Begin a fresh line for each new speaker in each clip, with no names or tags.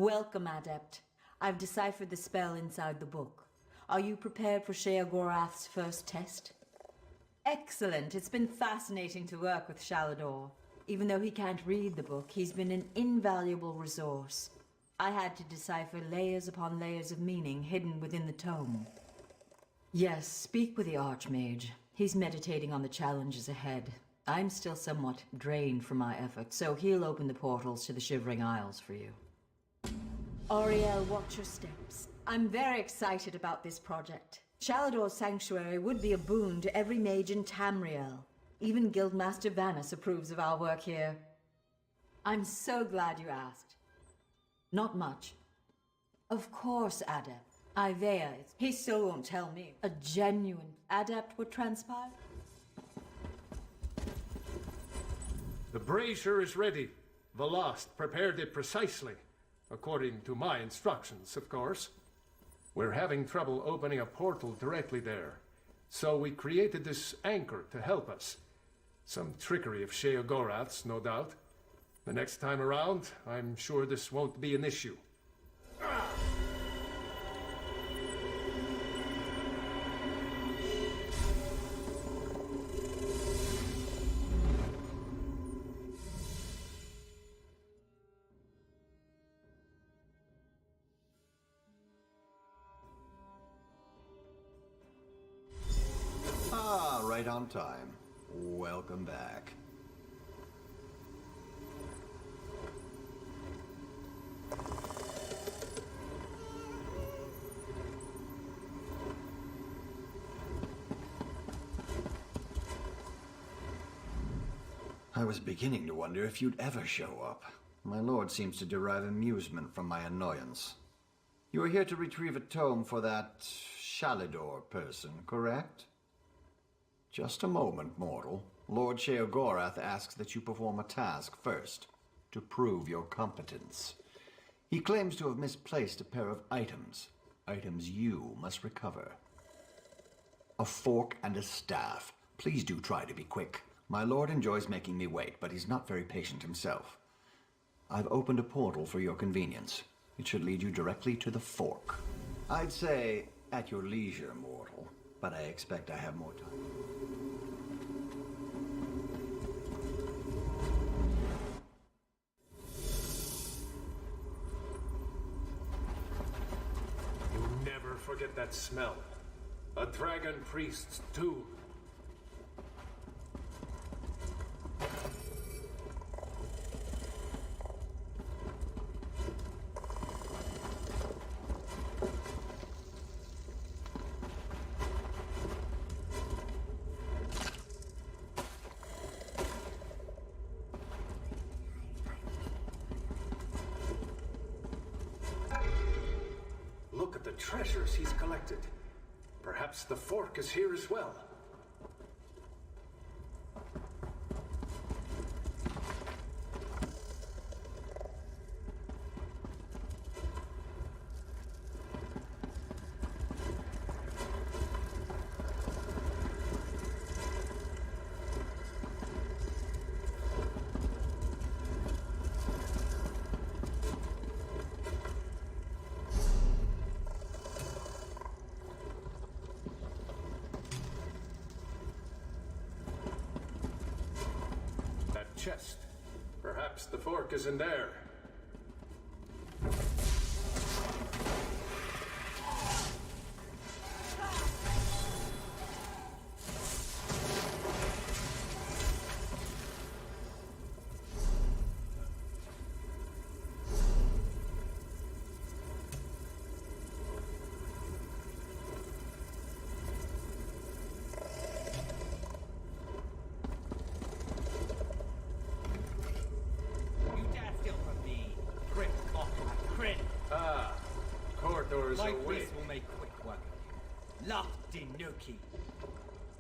Welcome, Adept. I've deciphered the spell inside the book. Are you prepared for Sheogorath's first test? Excellent. It's been fascinating to work with Shalador. Even though he can't read the book, he's been an invaluable resource. I had to decipher layers upon layers of meaning hidden within the tome. Yes, speak with the Archmage. He's meditating on the challenges ahead. I'm still somewhat drained from my efforts, so he'll open the portals to the Shivering Isles for you. Ariel, watch your steps. I'm very excited about this project. Shalador's sanctuary would be a boon to every mage in Tamriel. Even Guildmaster Vanus approves of our work here. I'm so glad you asked. Not much. Of course, Adept. Ivea, he still won't tell me. A genuine Adept would transpire?
The brazier is ready. Velost prepared it precisely. According to my instructions, of course. We're having trouble opening a portal directly there. So we created this anchor to help us. Some trickery of Sheogorath's, no doubt. The next time around, I'm sure this won't be an issue.
Right on time. Welcome back. I was beginning to wonder if you'd ever show up. My lord seems to derive amusement from my annoyance. You are here to retrieve a tome for that Shalador person, correct? Just a moment, mortal. Lord Sheogorath asks that you perform a task first, to prove your competence. He claims to have misplaced a pair of items. Items you must recover. A fork and a staff. Please do try to be quick. My lord enjoys making me wait, but he's not very patient himself. I've opened a portal for your convenience. It should lead you directly to the fork. I'd say at your leisure, mortal, but I expect I have more time.
Forget that smell. A dragon priest's too. Look at the treasures he's collected. Perhaps the fork is here as well. Chest. Perhaps the fork is in there.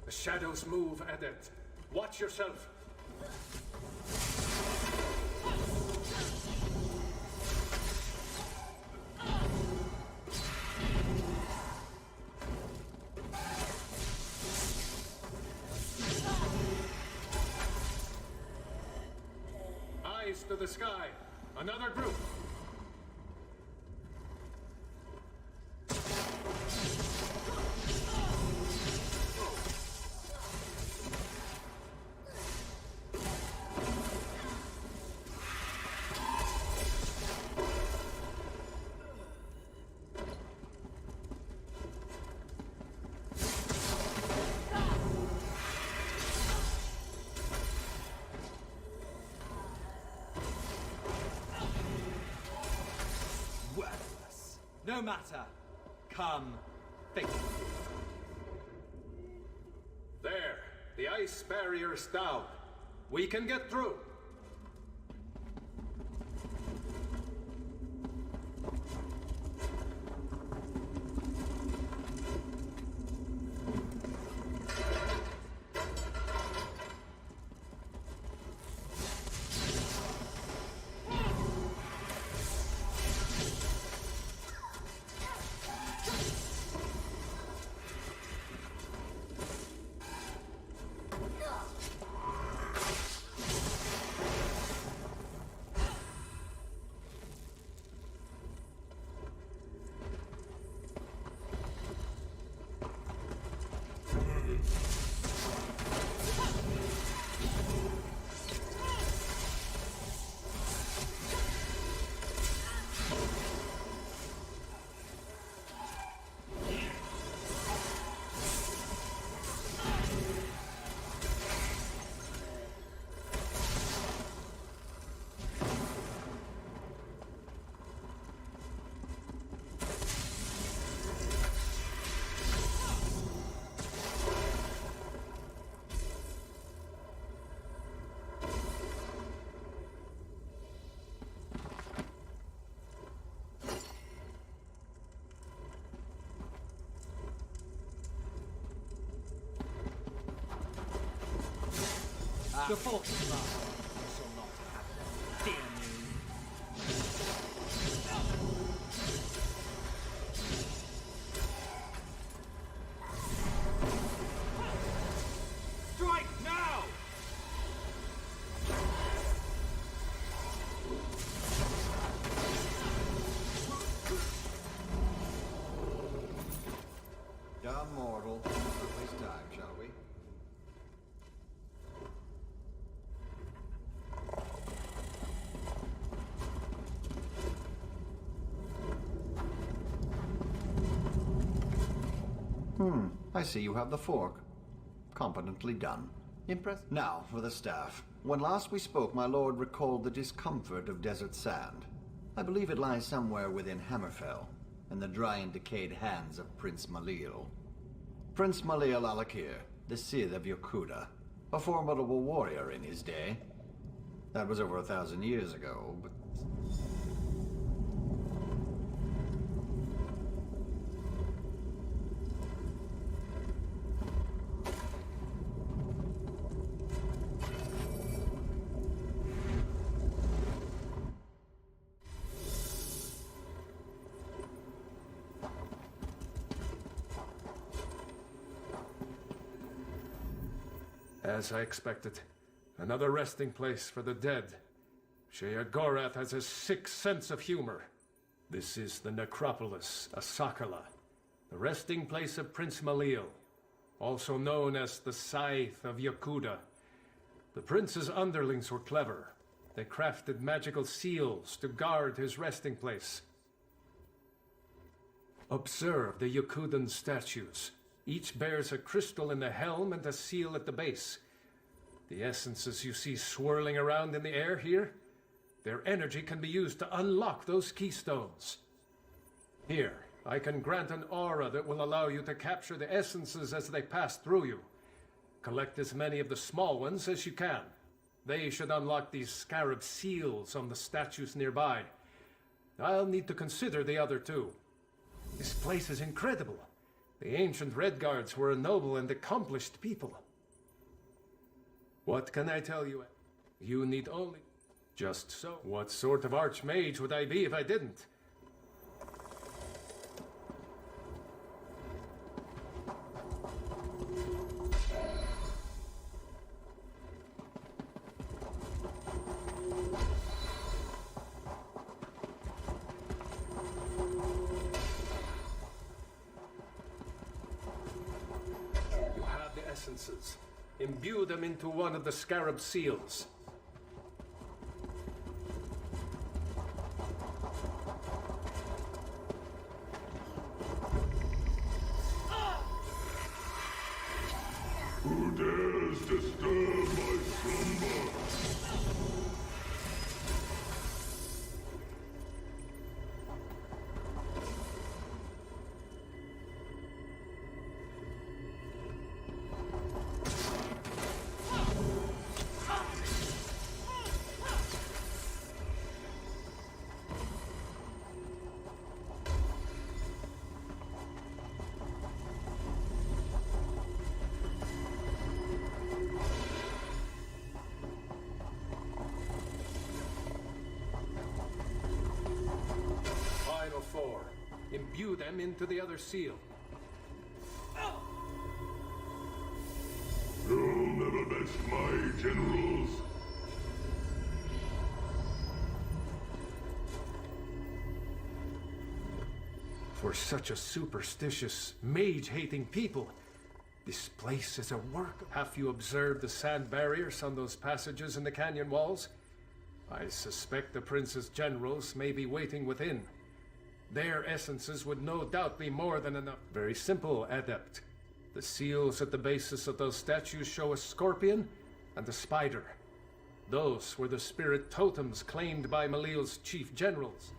The shadows move, Adept. Watch yourself. Eyes to the sky. Another group.
no matter. Come, think.
There, the ice barrier's down. We can get through.
The forces of I shall not have them. Fear me. Strike now!
Dumb mortal. Let's waste time, shall we? I see you have the fork. Competently done.
Impressed?
Now, for the staff. When last we spoke, my lord recalled the discomfort of desert sand. I believe it lies somewhere within Hammerfell, in the dry and decayed hands of Prince Malil. Prince Malil Alakir, the Sith of Yokuda, a formidable warrior in his day. That was over 1,000 years ago, but...
As I expected. Another resting place for the dead. Sheogorath has a sick sense of humor. This is the necropolis, Asakala, the resting place of Prince Malil, also known as the Scythe of Yokuda. The prince's underlings were clever. They crafted magical seals to guard his resting place. Observe the Yokudan statues. Each bears a crystal in the helm and a seal at the base. The essences you see swirling around in the air here, their energy can be used to unlock those keystones. Here, I can grant an aura that will allow you to capture the essences as they pass through you. Collect as many of the small ones as you can. They should unlock these scarab seals on the statues nearby. I'll need to consider the other two. This place is incredible. The ancient Redguards were a noble and accomplished people. What can I tell you? You need only... Just so. What sort of archmage would I be if I didn't? You have the essences. Imbue them into one of the scarab seals.
Who dares disturb my slumber?
gem into the other seal.
You'll never best my generals.
For such a superstitious, mage-hating people, this place is a work. Have you observed the sand barriers on those passages in the canyon walls? I suspect the prince's generals may be waiting within. Their essences would no doubt be more than enough. Very simple, adept. The seals at the bases of those statues show a scorpion and a spider. Those were the spirit totems claimed by Malil's chief generals.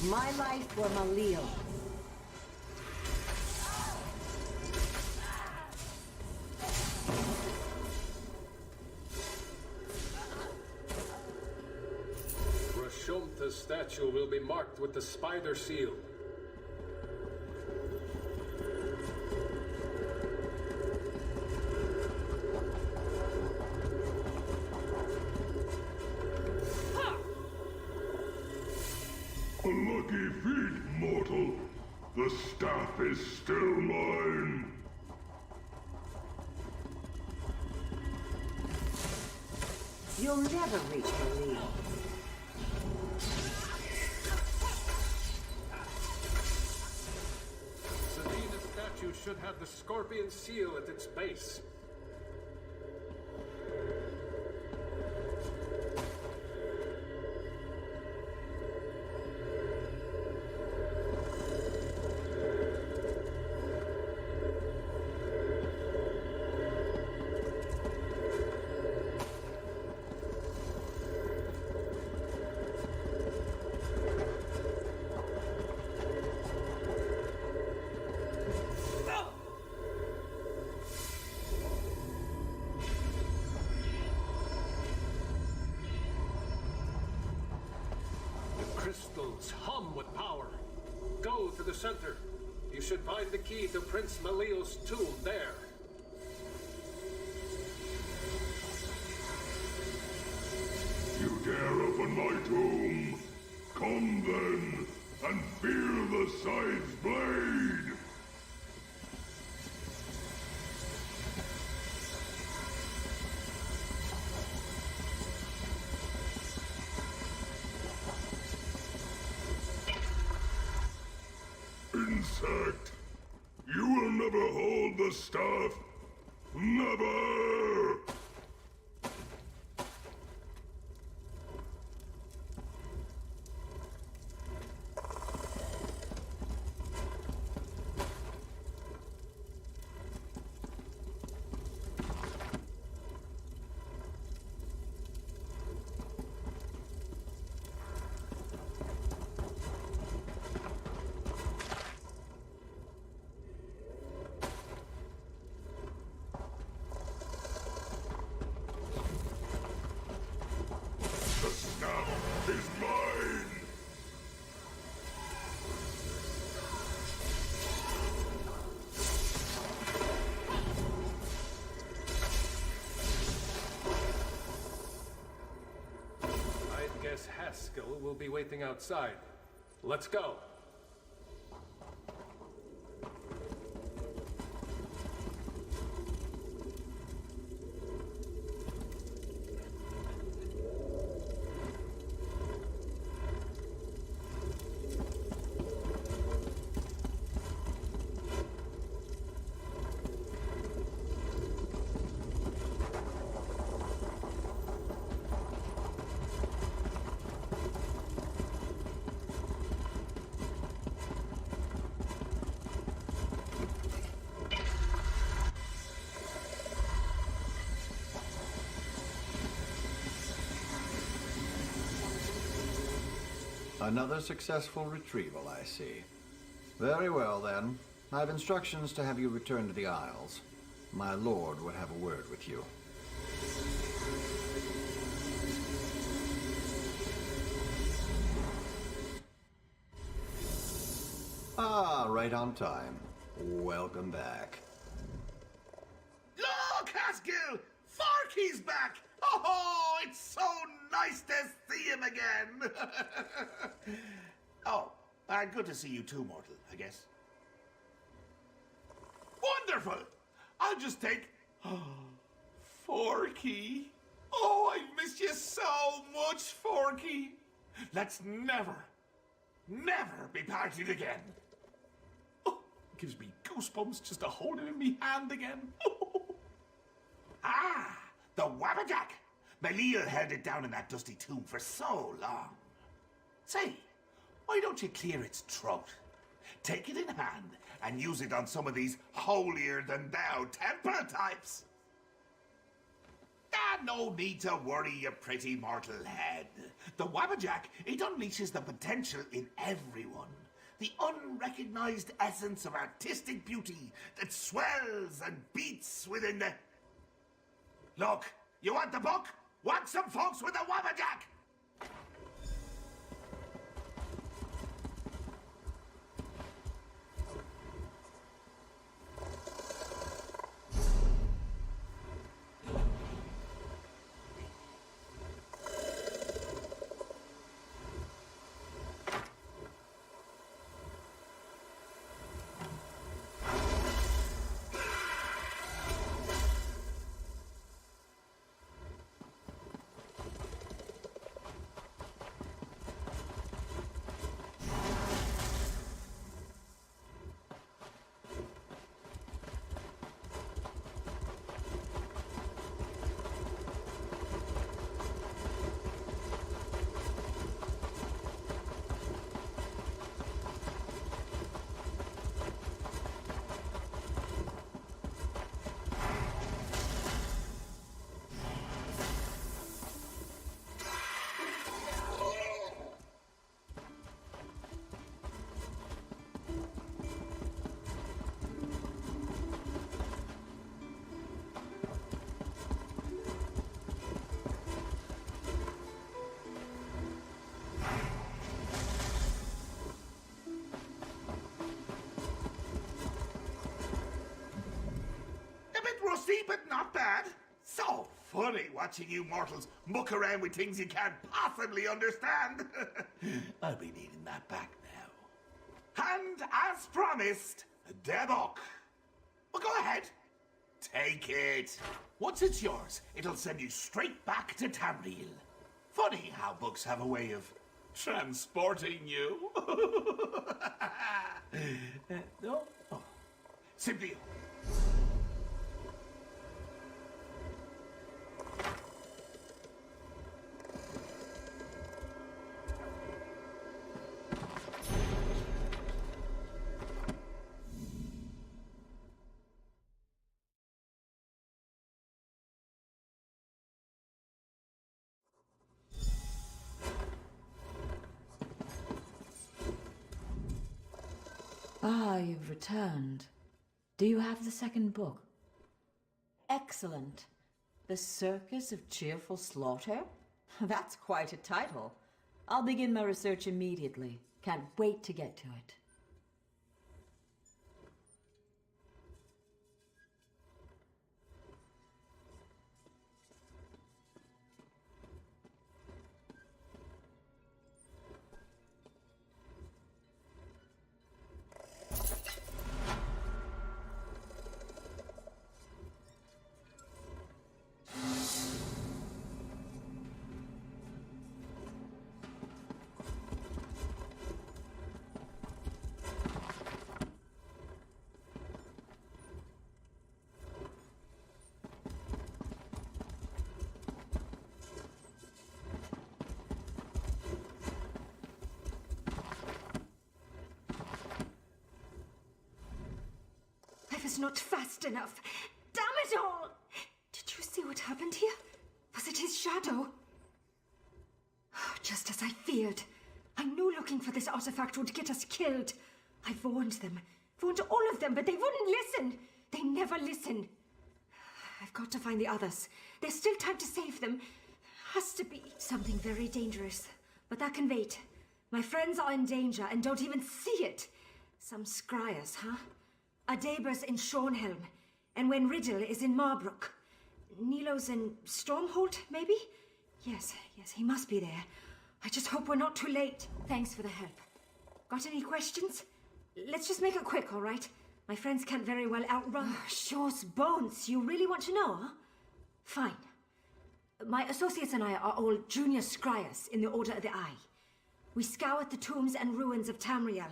My life for Malil.
Rashomta's statue will be marked with the spider seal.
A lucky feat, mortal. The staff is still mine.
You'll never reach Malil.
Selina's statue should have the scorpion seal at its base. Crystals hum with power. Go to the center. You should find the key to Prince Malil's tomb there.
You dare open my tomb? Come then, and feel the scythe's blade! Insect! You will never hold the staff! Never! The staff is mine!
I'd guess Haskell will be waiting outside. Let's go.
Another successful retrieval, I see. Very well, then. I have instructions to have you return to the Isles. My lord would have a word with you. Ah, right on time. Welcome back.
Look, Haskell! Farkey's back! Oh, it's so nice to see him again! Oh, good to see you too, Mortal, I guess. Wonderful! I'll just take... Forky. Oh, I've missed you so much, Forky. Let's never be partied again. Oh, it gives me goosebumps just to hold it in me hand again. Ah, the Wabbajack. Malil held it down in that dusty tomb for so long. Say, why don't you clear its throat? Take it in hand and use it on some of these holier-than-thou temple types. No need to worry, you pretty mortal head. The Wabbajack, it unleashes the potential in everyone. The unrecognized essence of artistic beauty that swells and beats within the... Look, you want the book? Want some folks with a Wabbajack? Rusty, but not bad. So funny watching you mortals muck around with things you can't possibly understand. I'll be needing that back now. And as promised, the book. Well, go ahead. Take it. Once it's yours, it'll send you straight back to Tamriel. Funny how books have a way of transporting you. No? Oh. Simply...
Ah, you've returned. Do you have the second book? Excellent. The Circus of Cheerful Slaughter? That's quite a title. I'll begin my research immediately. Can't wait to get to it.
I was not fast enough. Damn it all! Did you see what happened here? Was it his shadow? Just as I feared. I knew looking for this artifact would get us killed. I warned them. Warned all of them, but they wouldn't listen. They never listen. I've got to find the others. There's still time to save them. Has to be. Something very dangerous. But that can wait. My friends are in danger and don't even see it. Some scryers, huh? Adebers in Shornhelm. And when Riddle is in Marbrook. Nilo's in Stormhold, maybe? Yes, he must be there. I just hope we're not too late. Thanks for the help. Got any questions? Let's just make it quick, all right? My friends can't very well outrun. Shaw's bones. You really want to know, huh? Fine. My associates and I are all junior scryers in the Order of the Eye. We scoured the tombs and ruins of Tamriel,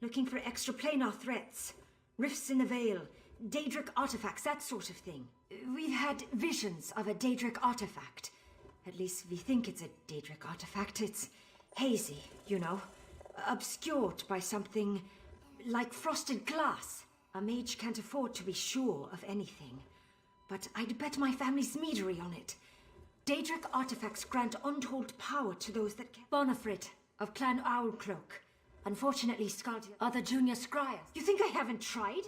looking for extraplanar threats, rifts in the Veil, Daedric artifacts, that sort of thing. We've had visions of a Daedric artifact. At least we think it's a Daedric artifact. It's hazy, you know, obscured by something like frosted glass. A mage can't afford to be sure of anything, but I'd bet my family's meadery on it. Daedric artifacts grant untold power to those that can. Bonifrit of Clan Owlcloak. Unfortunately, Skaldi are the junior scryers. You think I haven't tried?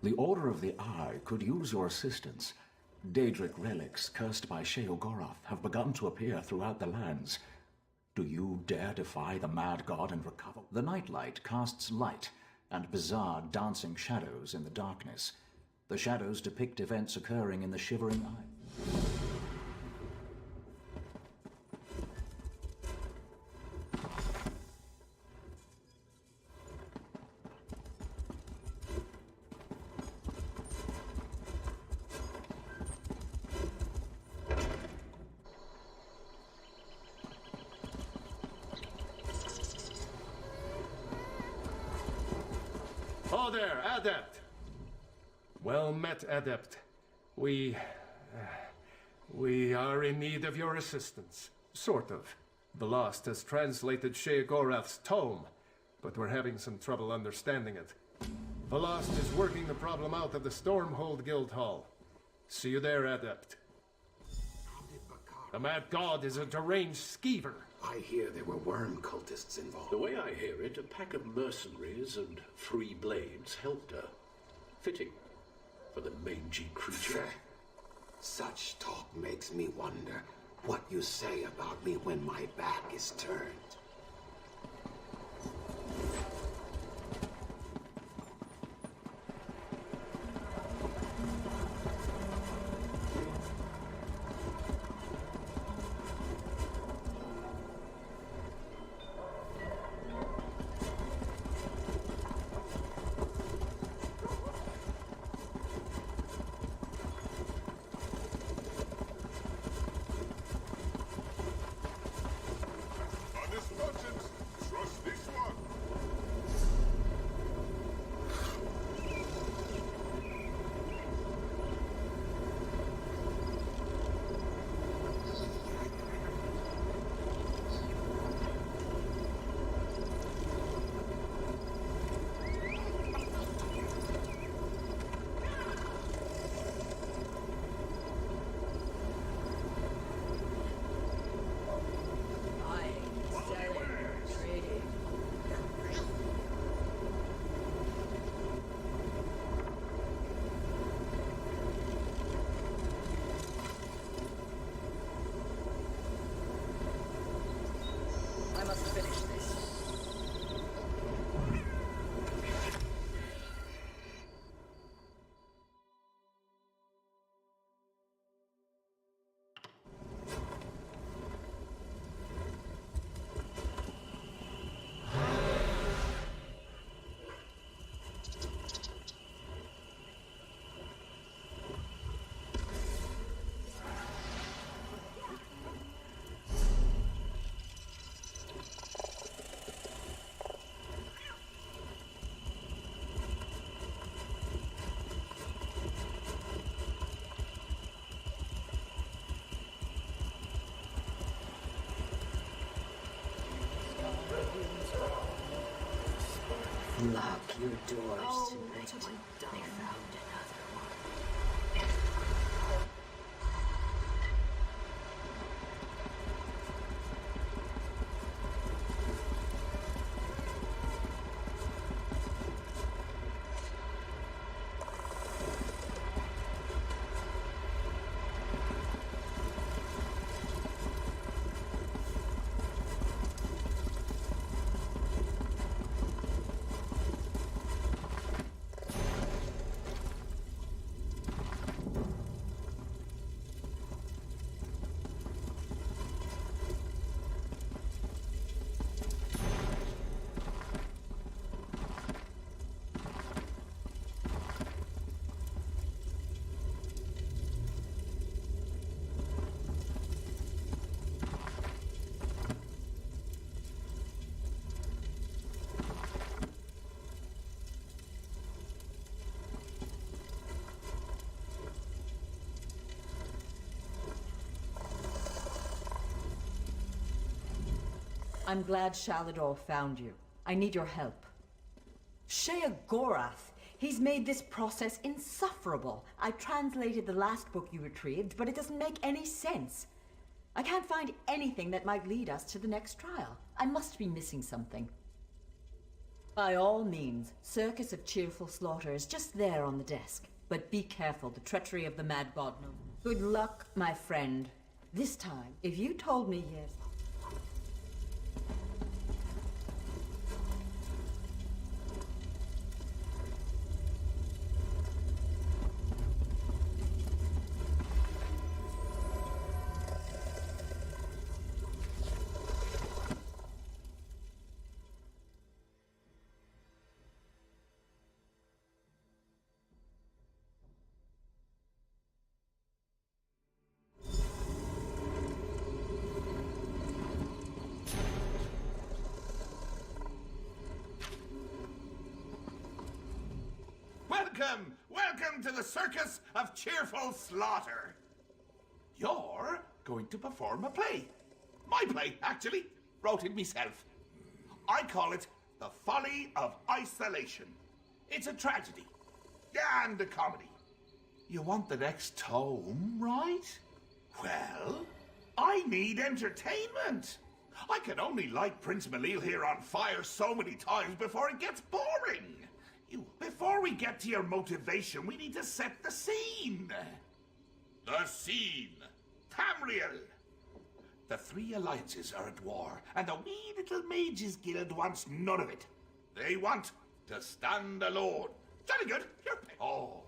The Order of the Eye could use your assistance. Daedric relics cursed by Sheogorath have begun to appear throughout the lands. Do you dare defy the mad god and recover? The nightlight casts light and bizarre dancing shadows in the darkness. The shadows depict events occurring in the Shivering Eye.
Oh there, Adept! Well met, Adept. We are in need of your assistance. Sort of. The Lost has translated Sheogorath's tome, but we're having some trouble understanding it. The Lost is working the problem out of the Stormhold Guildhall. See you there, Adept. The Mad God is a deranged skeever.
I hear there were worm cultists involved.
The way I hear it, a pack of mercenaries and 3 blades helped her. Fitting for the mangy creature.
Such talk makes me wonder what you say about me when my back is turned.
Lock your doors
Oh,
tonight.
to my
They
darling.
found another one.
I'm glad Shalador found you. I need your help. Sheogorath! He's made this process insufferable. I translated the last book you retrieved, but it doesn't make any sense. I can't find anything that might lead us to the next trial. I must be missing something. By all means, Circus of Cheerful Slaughter is just there on the desk. But be careful, the treachery of the Mad God knows. Good luck, my friend. This time, if you told me yes...
Welcome to the Circus of Cheerful Slaughter. You're going to perform a play. My play, actually. Wrote it myself. I call it The Folly of Isolation. It's a tragedy and a comedy. You want the next tome, right? Well, I need entertainment. I can only light Prince Malil here on fire so many times before it gets boring. Before we get to your motivation, we need to set the scene. The scene. Tamriel. The three alliances are at war, and the wee little Mages Guild wants none of it. They want to stand alone. Jolly good. You're... Oh.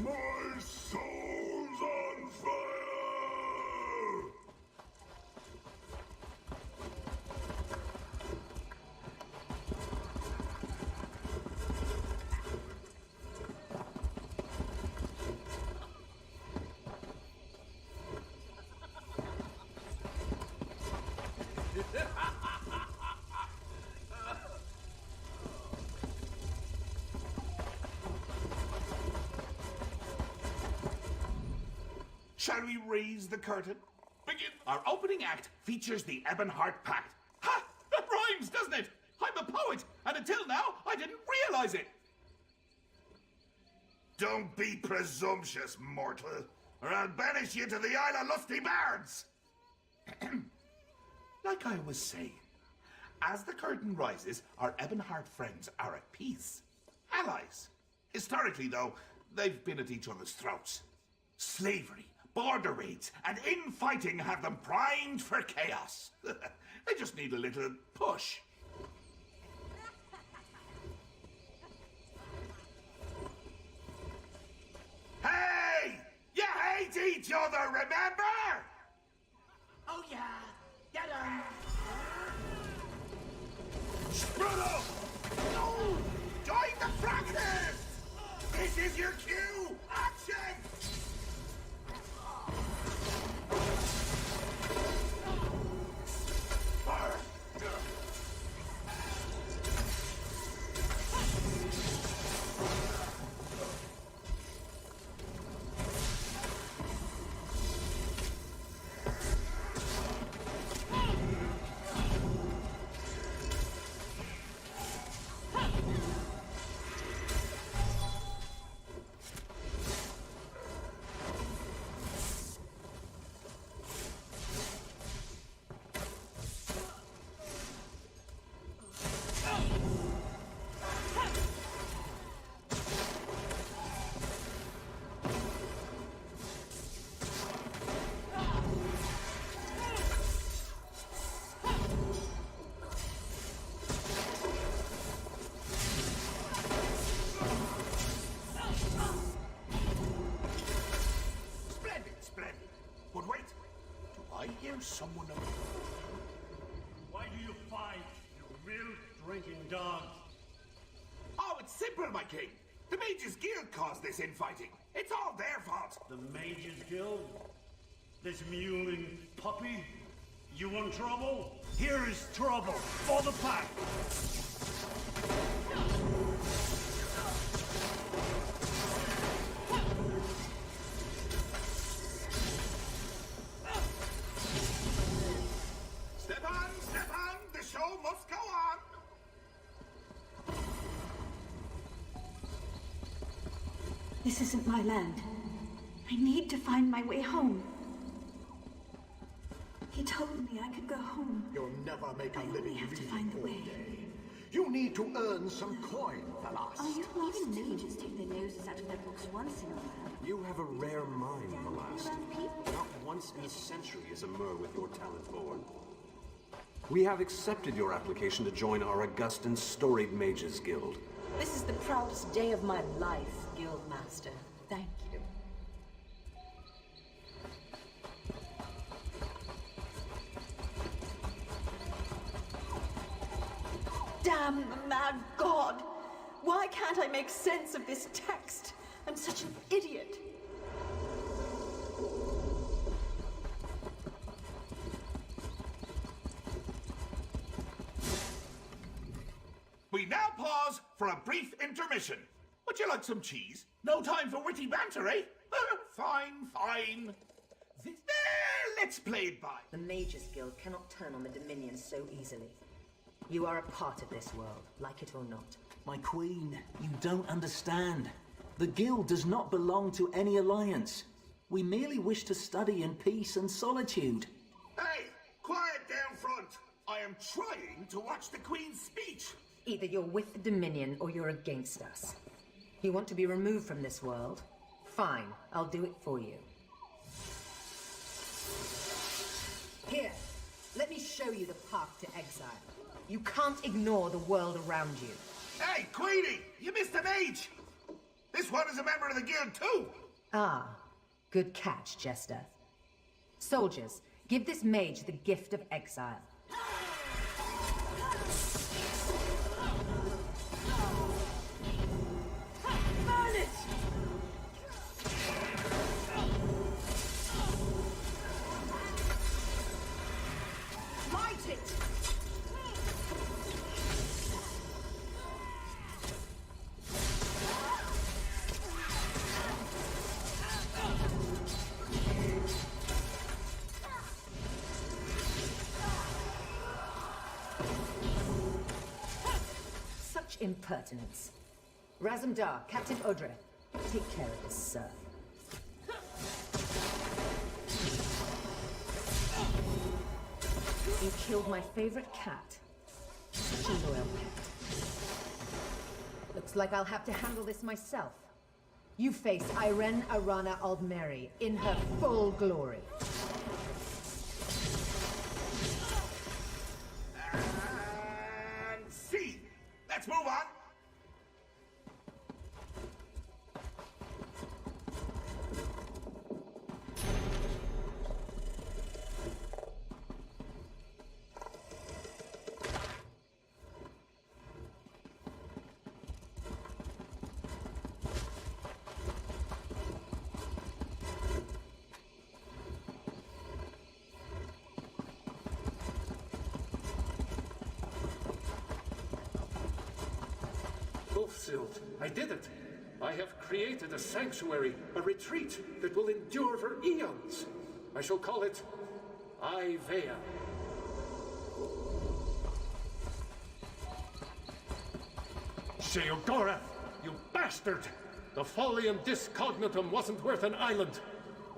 My soul's on fire! Shall we raise the curtain? Begin. Our opening act features the Ebonheart Pact. Ha! That rhymes, doesn't it? I'm a poet, and until now, I didn't realize it. Don't be presumptuous, mortal, or I'll banish you to the Isle of Lusty Bards. Like I was saying, as the curtain rises, our Ebonheart friends are at peace. Allies. Historically, though, they've been at each other's throats. Slavery, border raids, and infighting have them primed for chaos. They just need a little push. Hey! You hate each other, remember?
Oh yeah, get him!
Spread up! No! Join the practice! This is your cue! Action! There's someone up.
Why do you fight, you milk-drinking dog?
Oh, it's simple, my king. The Mages Guild caused this infighting. It's all their fault.
The Mages Guild? This mewling puppy? You want trouble? Here is trouble for the pack.
Step on, the show must go on.
This isn't my land. I need to find my way home. He told me I could go home.
You'll never make a
I only
living
have to
reading
find the
all
way.
day. You need to earn some coin, Velas.
Are you even mages take their noses out of their books once in a while?
You have a rare mind, Velas.
Around people?
Not once in a century is a Mer with your talent born. We have accepted your application to join our august and storied Mages Guild.
This is the proudest day of my life, Guildmaster. Thank you. Damn the mad god! Why can't I make sense of this text? I'm such an idiot.
We now pause for a brief intermission. Would you like some cheese? No time for witty banter, eh? Fine. Let's play it by.
The Mages Guild cannot turn on the Dominion so easily. You are a part of this world, like it or not.
My queen, you don't understand. The guild does not belong to any alliance. We merely wish to study in peace and solitude.
Hey, quiet down front. I am trying to watch the Queen's speech.
Either you're with the Dominion or you're against us. You want to be removed from this world? Fine, I'll do it for you. Here, let me show you the path to exile. You can't ignore the world around you.
Hey, Queenie, you missed a mage. This one is a member of the guild too.
Ah, good catch, Jester. Soldiers, give this mage the gift of exile.
Burn it! Light it!
Such impertinence. Razumdar, Captain Odre, take care of this, sir. You killed my favorite cat. Such a loyal pet. Looks like I'll have to handle this myself. You face Irene Arana Aldmeri in her full glory.
And see. Let's move on.
Wolfsilt, I did it. I have created a sanctuary, a retreat that will endure for eons. I shall call it Ivea. Sheogorath, you bastard! The Folium Discognitum wasn't worth an island.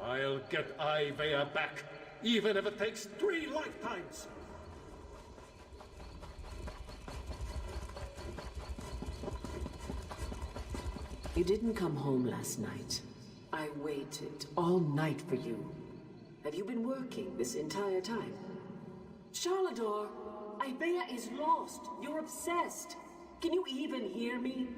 I'll get Ivea back, even if it takes 3 lifetimes.
You didn't come home last night. I waited all night for you. Have you been working this entire time? Charlador, Ivea is lost. You're obsessed. Can you even hear me?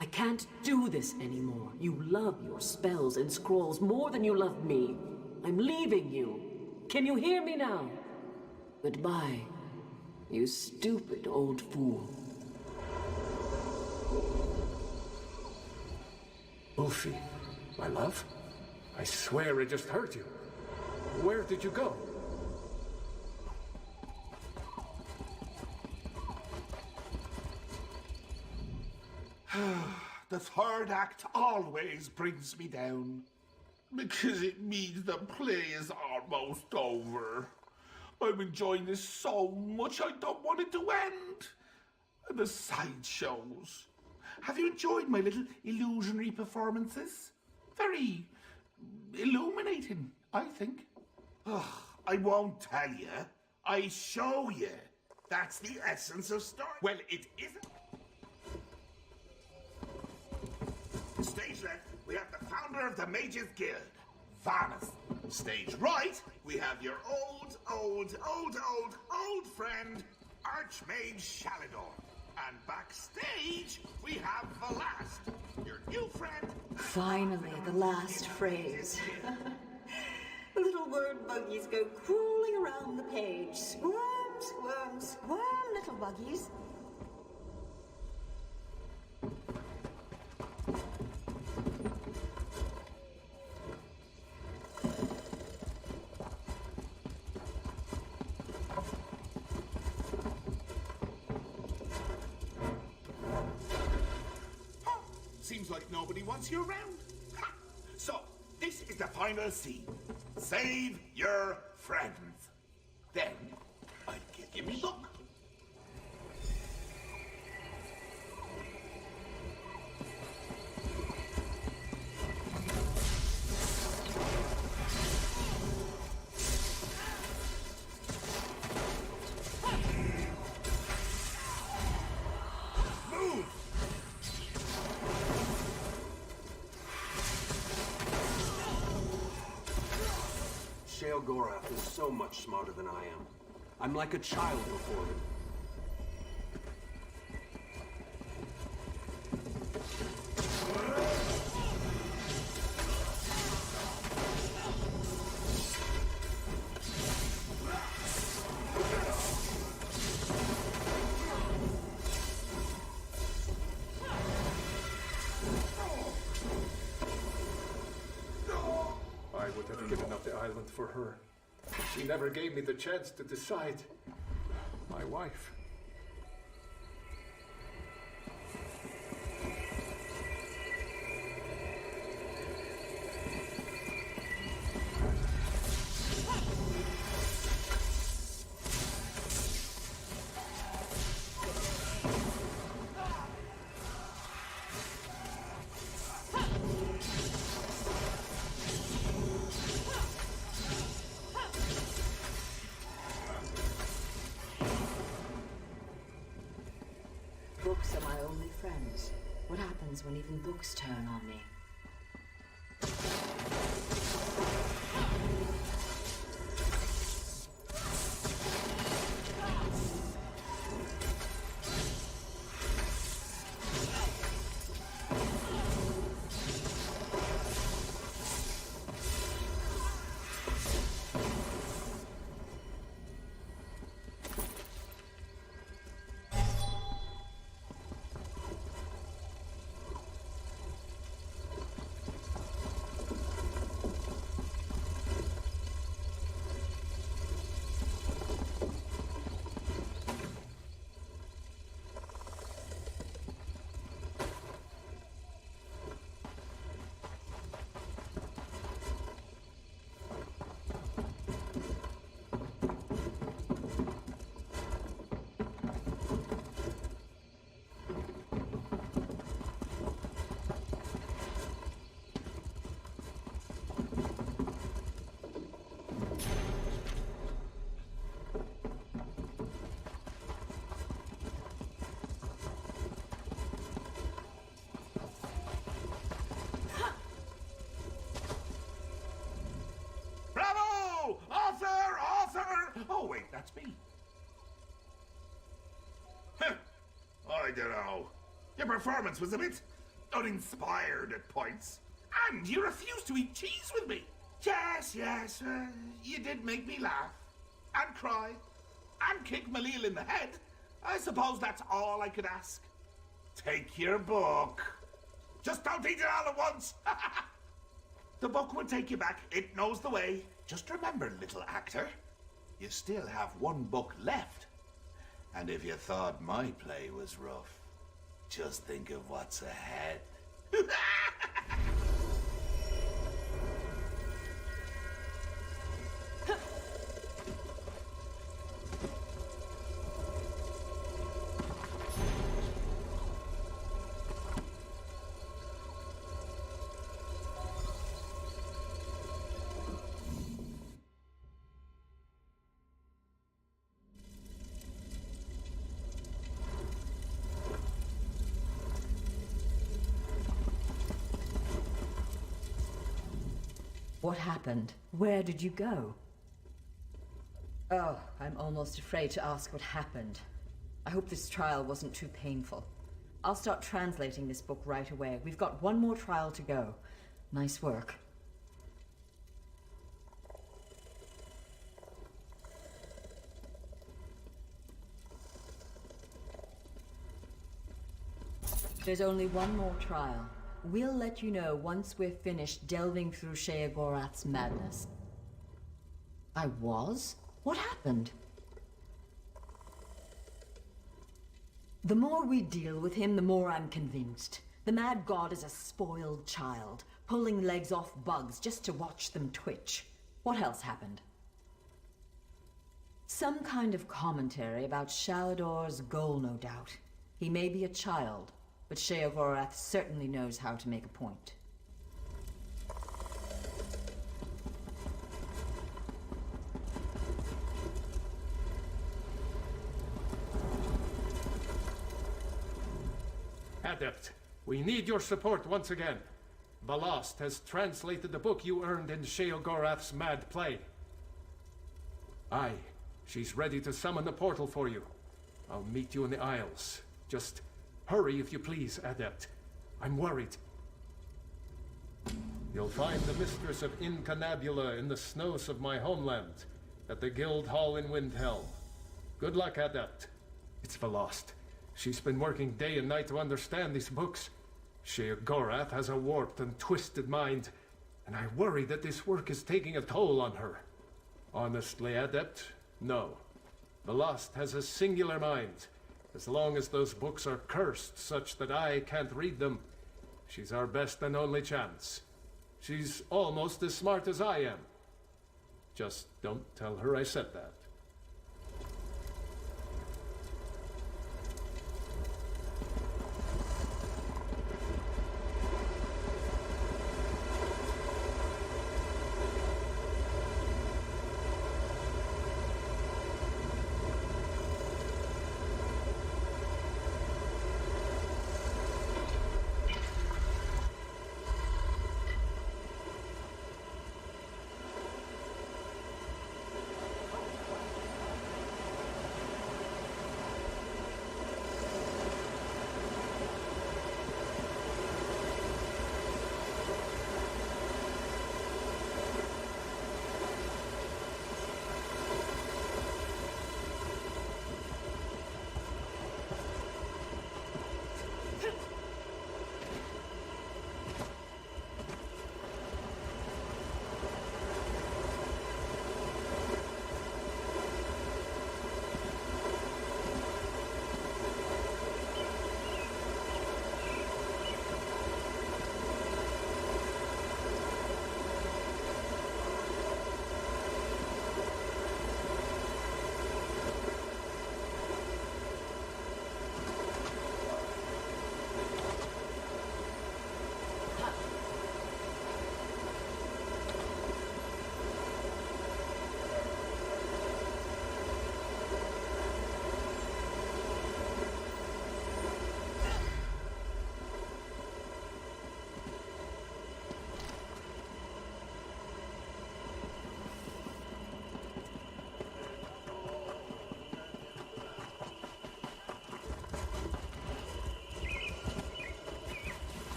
I can't do this anymore. You love your spells and scrolls more than you love me. I'm leaving you. Can you hear me now? Goodbye, you stupid old fool.
Ulfi, my love? I swear I just heard you. Where did you go?
The third act always brings me down. Because it means the play is almost over. I'm enjoying this so much I don't want it to end. And the sideshows. Have you enjoyed my little illusionary performances? Very illuminating, I think. Ugh, I won't tell you. I show you. That's the essence of story. Well, it isn't. Stage left, we have the founder of the Mages Guild, Varnus. Stage right, we have your old friend, Archmage Shalidor. And backstage, we have Velast, your new friend.
Finally, the last phrase. Little word buggies go crawling around the page. Squirm, squirm, squirm, little buggies.
Seems like nobody wants you around. Ha! So, this is the final scene. Save your friends. Then, I'll give you me book.
Gorath is so much smarter than I am. I'm like a child before him.
I would have given up the island for her. She never gave me the chance to decide. My wife.
Books are my only friends. What happens when even books turn on me?
Oh, wait, that's me. I don't know. Your performance was a bit uninspired at points. And you refused to eat cheese with me. Yes, you did make me laugh, and cry, and kick Malil in the head. I suppose that's all I could ask. Take your book. Just don't eat it all at once. The book will take you back. It knows the way. Just remember, little actor, you still have one book left. And if you thought my play was rough, just think of what's ahead.
What happened? Where did you go? Oh, I'm almost afraid to ask what happened. I hope this trial wasn't too painful. I'll start translating this book right away. We've got one more trial to go. Nice work. There's only one more trial. We'll let you know once we're finished delving through Sheogorath's madness. I was? What happened? The more we deal with him, the more I'm convinced. The mad god is a spoiled child, pulling legs off bugs just to watch them twitch. What else happened? Some kind of commentary about Shalador's goal, no doubt. He may be a child, but Sheogorath certainly knows how to make a point.
Adept, we need your support once again. Balost has translated the book you earned in Sheogorath's mad play. Aye, she's ready to summon the portal for you. I'll meet you in the Isles. Just hurry if you please, Adept. I'm worried. You'll find the Mistress of Incannabula in the snows of my homeland, at the Guild Hall in Windhelm. Good luck, Adept. It's Balost. She's been working day and night to understand these books. Sheogorath has a warped and twisted mind, and I worry that this work is taking a toll on her. Honestly, Adept, no. Balost has a singular mind. As long as those books are cursed such that I can't read them, she's our best and only chance. She's almost as smart as I am. Just don't tell her I said that.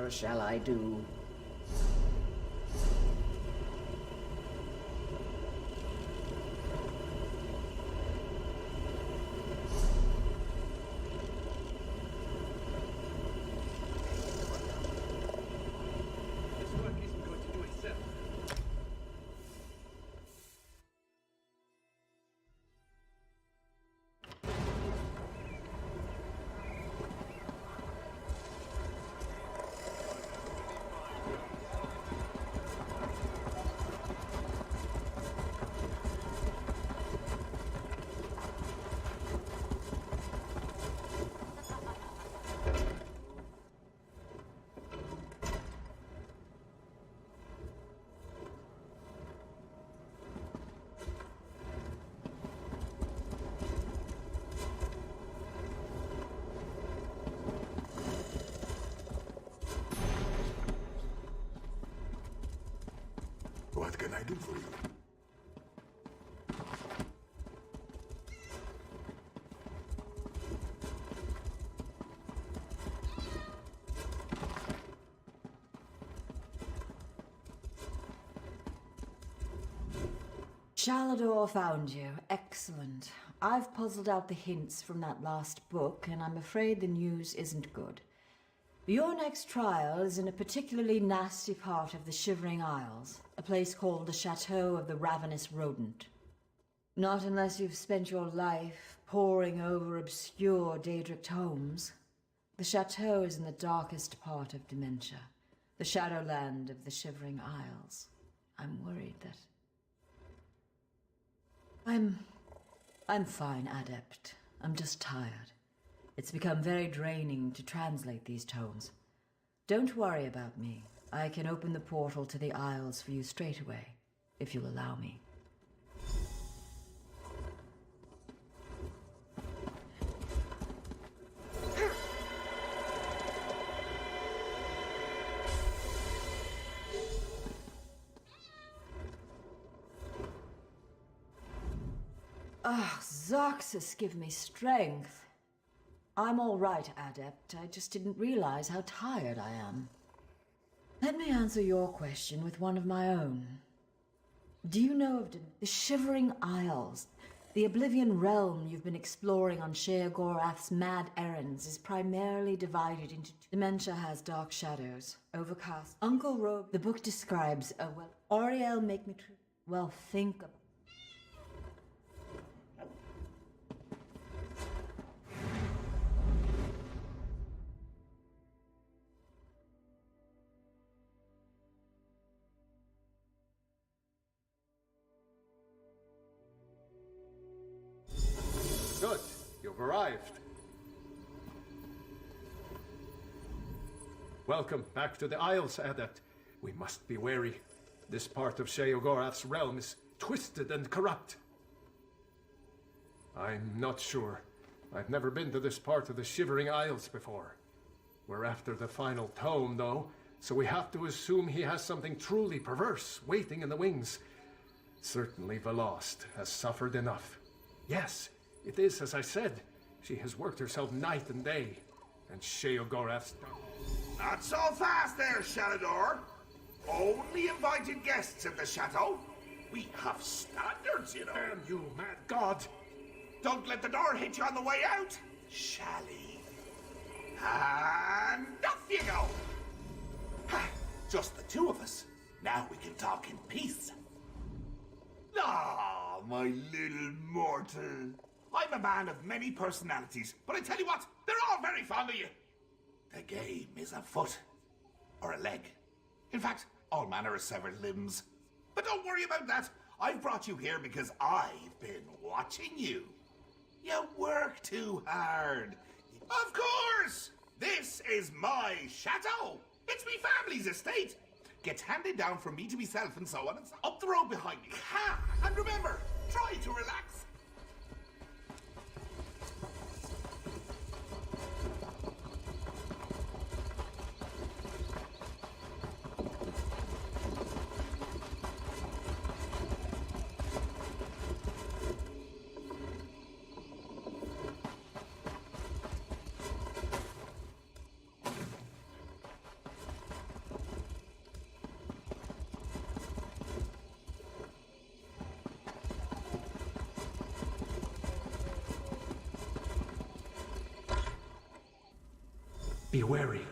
whatever shall I do?
What can I do for you?
Shalador found you. Excellent. I've puzzled out the hints from that last book, and I'm afraid the news isn't good. Your next trial is in a particularly nasty part of the Shivering Isles, a place called the Chateau of the Ravenous Rodent. Not unless you've spent your life poring over obscure Daedric tomes. The chateau is in the darkest part of Dementia, the Shadowland of the Shivering Isles. I'm worried that... I'm fine, Adept. I'm just tired. It's become very draining to translate these tomes. Don't worry about me. I can open the portal to the Isles for you straight away, if you'll allow me. Ah, Sorceress, give me strength. I'm all right, Adept. I just didn't realize how tired I am. Let me answer your question with one of my own. Do you know of the Shivering Isles? The Oblivion realm you've been exploring on Sheogorath's mad errands is primarily divided into two. Dementia has dark shadows, overcast. Uncle Rogue, the book describes a, well, Oriel, make me true. Well, think about.
Good. You've arrived. Welcome back to the Isles, Adept. We must be wary. This part of Sheogorath's realm is twisted and corrupt. I'm not sure. I've never been to this part of the Shivering Isles before. We're after the final tome, though, so we have to assume he has something truly perverse waiting in the wings. Certainly Velost has suffered enough. Yes, it is as I said. She has worked herself night and day, and Sheogorath's...
Not so fast there, Shalador. Only invited guests at the chateau. We have standards, you know.
Damn you, mad god!
Don't let the door hit you on the way out, Shally. And off you go. Just the two of us. Now we can talk in peace. Ah, my little mortal. I'm a man of many personalities, but I tell you what, they're all very fond of you. The game is a foot. Or a leg. In fact, all manner of severed limbs. But don't worry about that. I've brought you here because I've been watching you. You work too hard. Of course! This is my chateau. It's me family's estate. Gets handed down from me to myself and so on. It's up the road behind me. Ha! And remember, try to relax.
Be wary.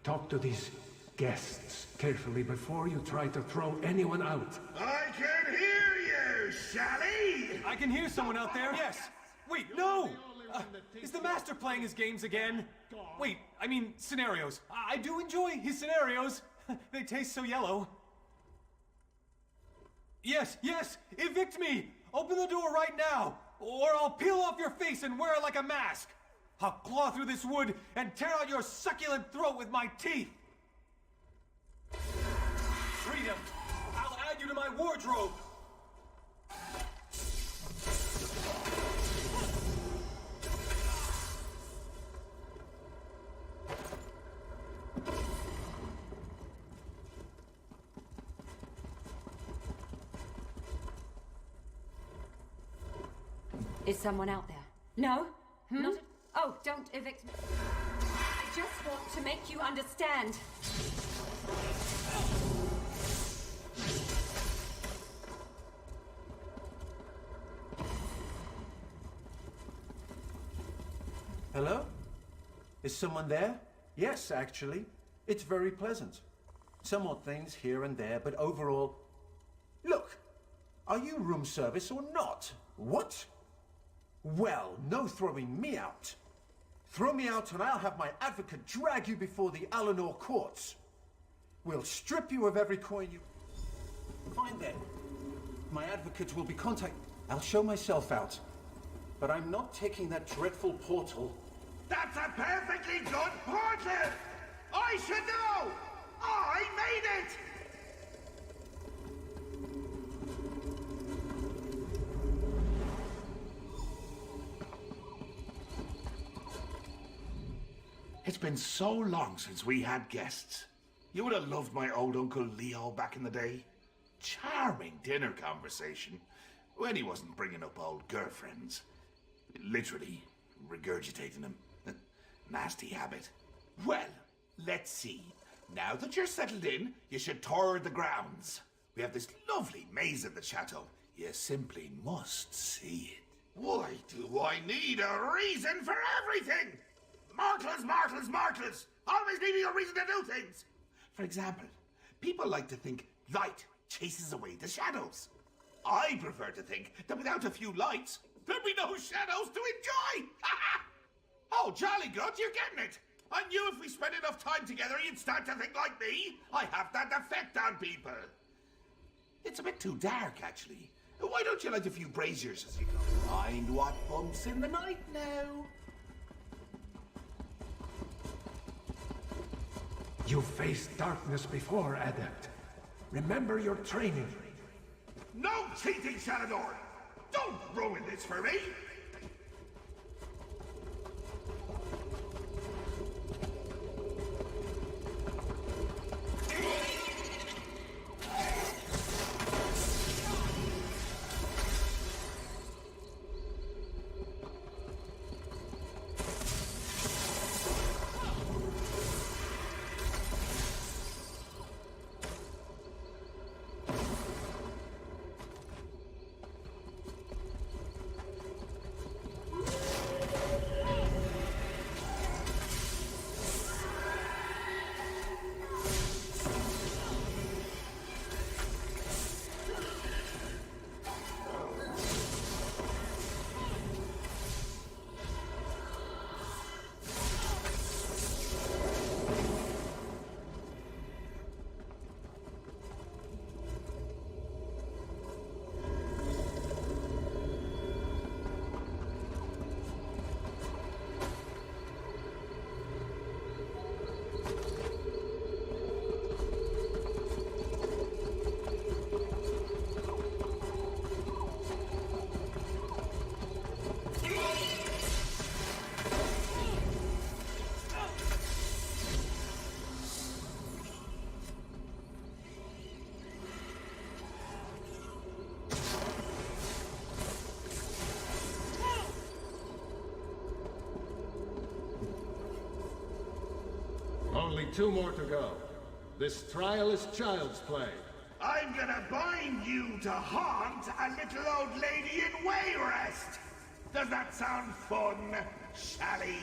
Talk to these guests carefully before you try to throw anyone out.
I can hear you, Shally!
I can hear someone out there, yes! Wait, no! Is the Master playing his games again? Wait, I mean, scenarios. I do enjoy his scenarios. They taste so yellow. Yes, yes! Evict me! Open the door right now! Or I'll peel off your face and wear it like a mask! I'll claw through this wood and tear out your succulent throat with my teeth! Freedom! I'll add you to my wardrobe!
Is someone out there? No? Not at... Oh, don't evict me. I just want to make you understand.
Hello? Is someone there? Yes, actually. It's very pleasant. Some odd things here and there, but overall... Look! Are you room service or not? What? Well, no throwing me out. Throw me out and I'll have my advocate drag you before the Alinor courts. We'll strip you of every coin you... Fine then. My advocate will be contacted. I'll show myself out. But I'm not taking that dreadful portal.
That's a perfectly good portal! I should know! I made it! It's been so long since we had guests. You would have loved my old Uncle Leo back in the day. Charming dinner conversation. When he wasn't bringing up old girlfriends. Literally regurgitating them. Nasty habit. Well, let's see. Now that you're settled in, you should tour the grounds. We have this lovely maze at the chateau. You simply must see it. Why do I need a reason for everything? Mortals, mortals, mortals! Always needing a reason to do things! For example, people like to think light chases away the shadows. I prefer to think that without a few lights, there'd be no shadows to enjoy! Oh, jolly good, you're getting it! I knew if we spent enough time together, you'd start to think like me. I have that effect on people. It's a bit too dark, actually. Why don't you light a few braziers as you go? Find what bumps in the night now.
You faced darkness before, Adept. Remember your training.
No cheating, Shalador! Don't ruin this for me!
Only 2 more to go. This trial is child's play.
I'm gonna bind you to haunt a little old lady in Wayrest. Does that sound fun, Shally?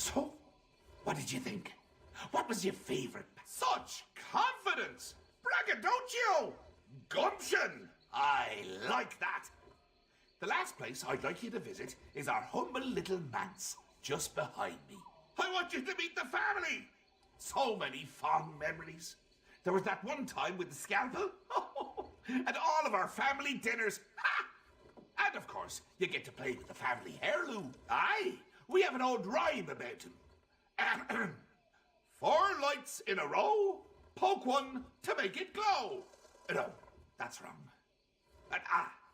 So, what did you think? What was your favorite? Such confidence! Braggadocio! Gumption! I like that. The last place I'd like you to visit is our humble little manse, just behind me. I want you to meet the family! So many fond memories. There was that one time with the scalpel. And all of our family dinners. Ha! And of course, you get to play with the family heirloom. Aye, we have an old rhyme about him. 4 lights in a row, poke one to make it glow. No, that's wrong.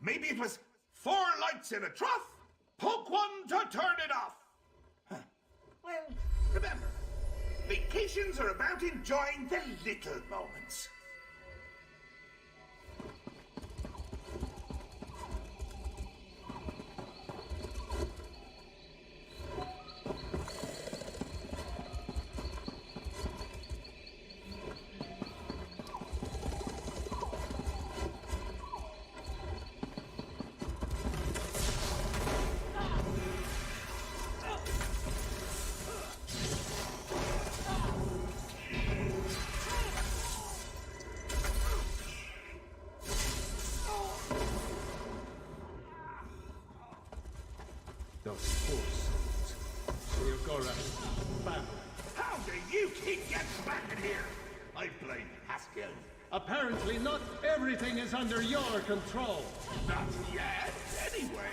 Maybe it was 4 lights in a trough, poke one to turn it off. Huh. Well, remember, vacations are about enjoying the little moments.
Those poor souls. Sheogora, family.
How do you keep getting back in here? I blame Haskell.
Apparently not everything is under your control.
Not yet, anyway.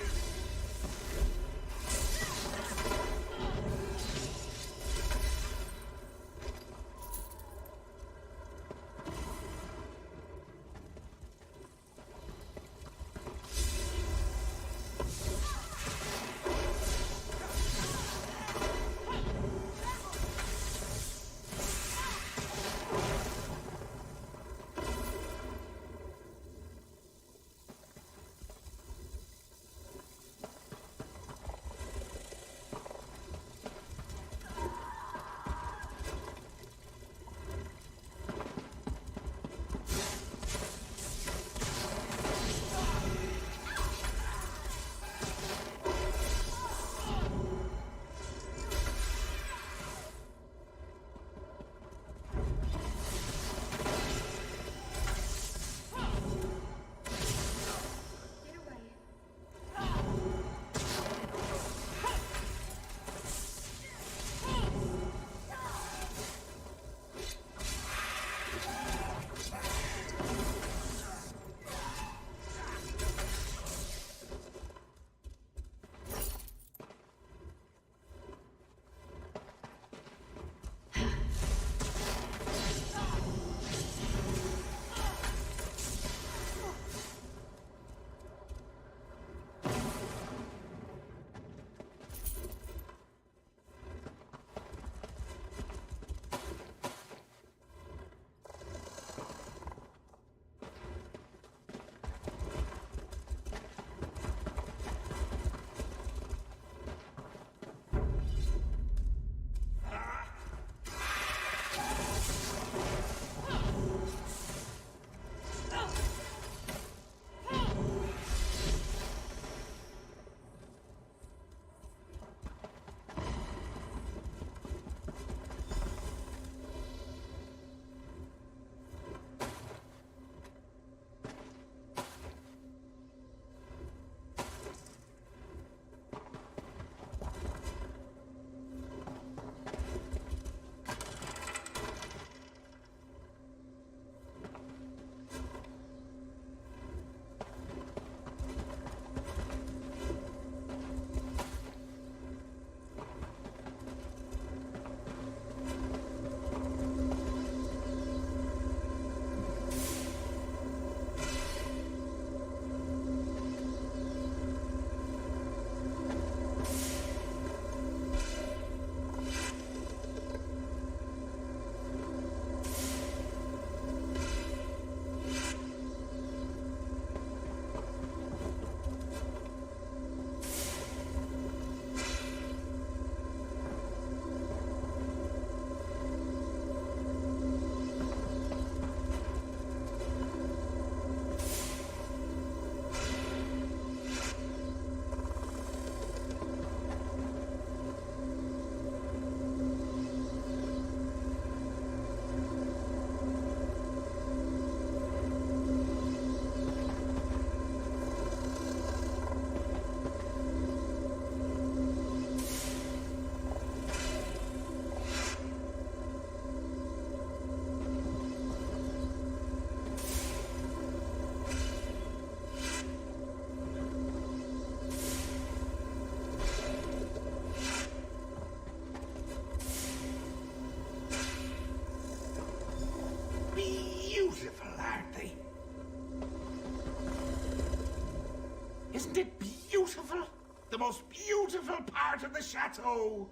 beautiful part of the chateau.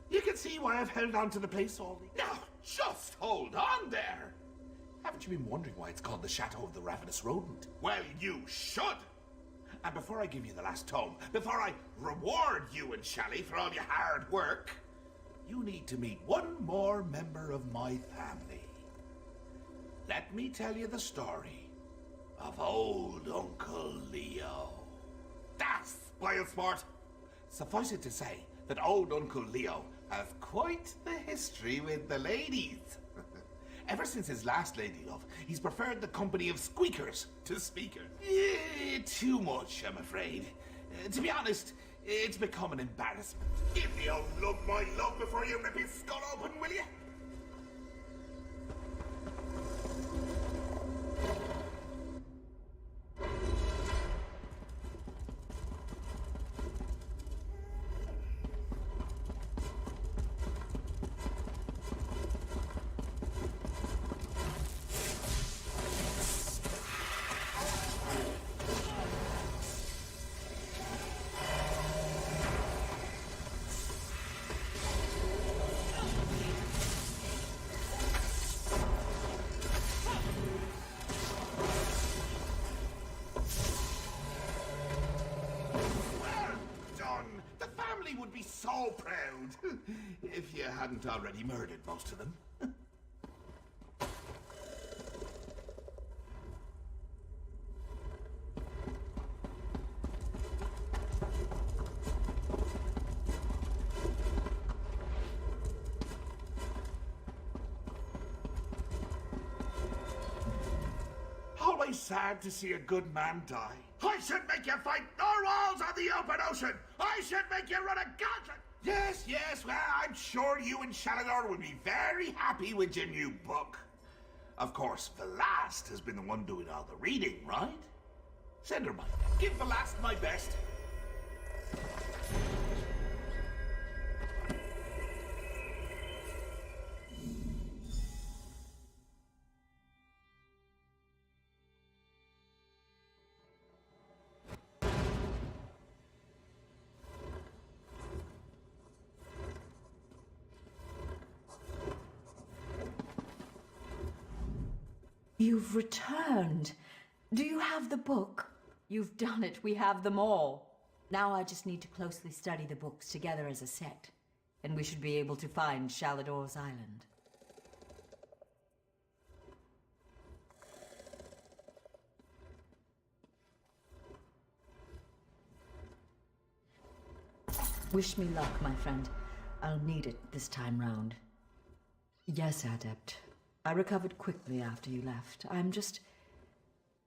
You can see why I've held on to the place all week. Now, just hold on there. Haven't you been wondering why it's called the Chateau of the Ravenous Rodent? Well, you should. And before I give you the last tome, before I reward you and Shally for all your hard work, you need to meet one more member of my family. Let me tell you the story of old Uncle Leo. That's spoil sport. Suffice it to say that old Uncle Leo has quite the history with the ladies. Ever since his last lady love, he's preferred the company of squeakers to speakers. Too much, I'm afraid. To be honest, it's become an embarrassment. Give the old lug my love before you rip his skull open, will you? Would be so proud if you hadn't already murdered most of them. Always sad to see a good man die. I should make you fight narwhals on the open ocean! I should make you run a gauntlet! Yes, well, I'm sure you and Shalador would be very happy with your new book. Of course, Velast has been the one doing all the reading, right? Send her mine. Give Velast my best.
You've returned. Do you have the book? You've done it. We have them all. Now I just need to closely study the books together as a set, and we should be able to find Shalador's Island. Wish me luck, my friend. I'll need it this time round. Yes, Adept. I recovered quickly after you left. I'm just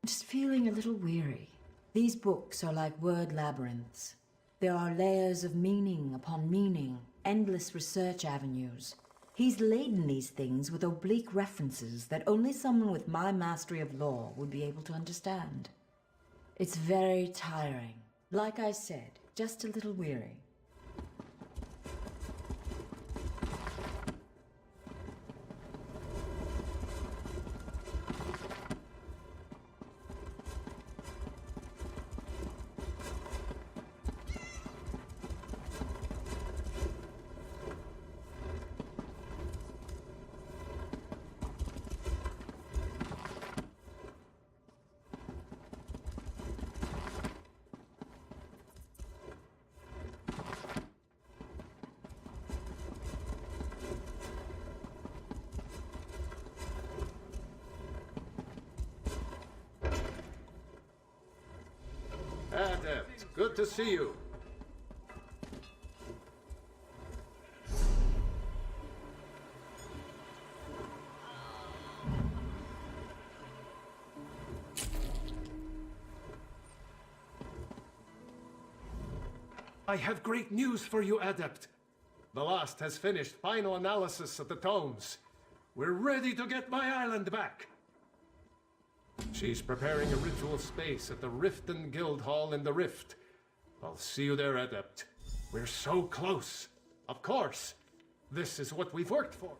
feeling a little weary. These books are like word labyrinths. There are layers of meaning upon meaning, endless research avenues. He's laden these things with oblique references that only someone with my mastery of lore would be able to understand. It's very tiring. Like I said, just a little weary.
Adept, good to see you. I have great news for you, Adept. Velast has finished final analysis of the tomes. We're ready to get my island back. She's preparing a ritual space at the Riften Guild Hall in the Rift. I'll see you there, Adept. We're so close. Of course. This is what we've worked for.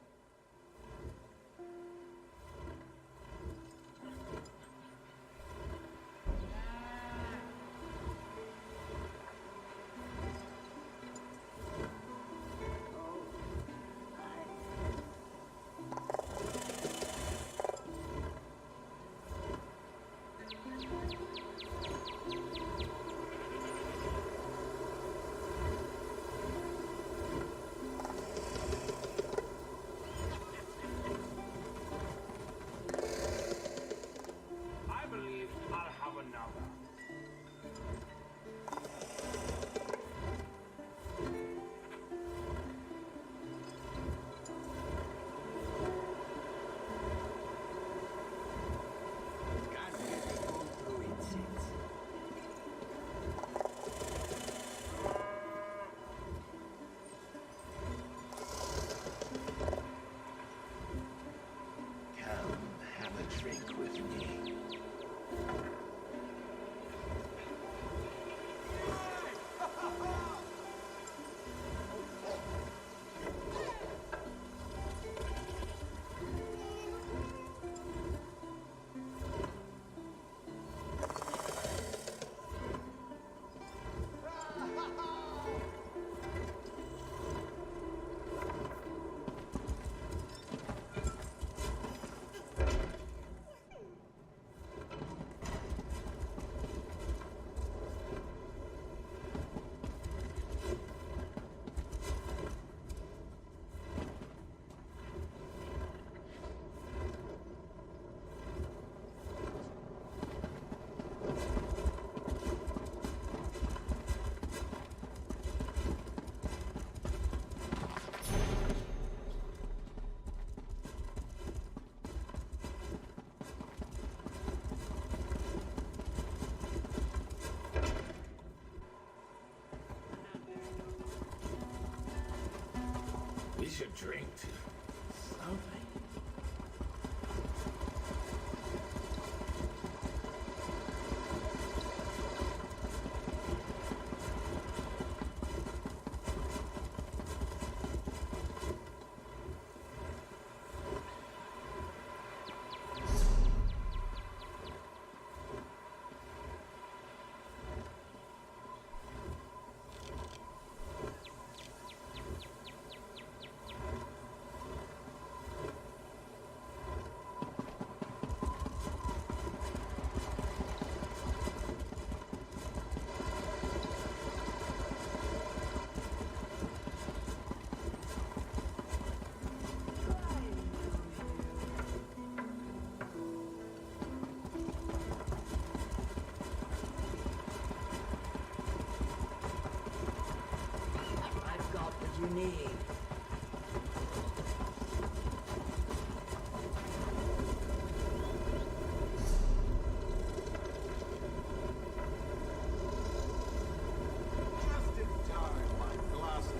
should drink to something.
You need.
Just in time, my glasses.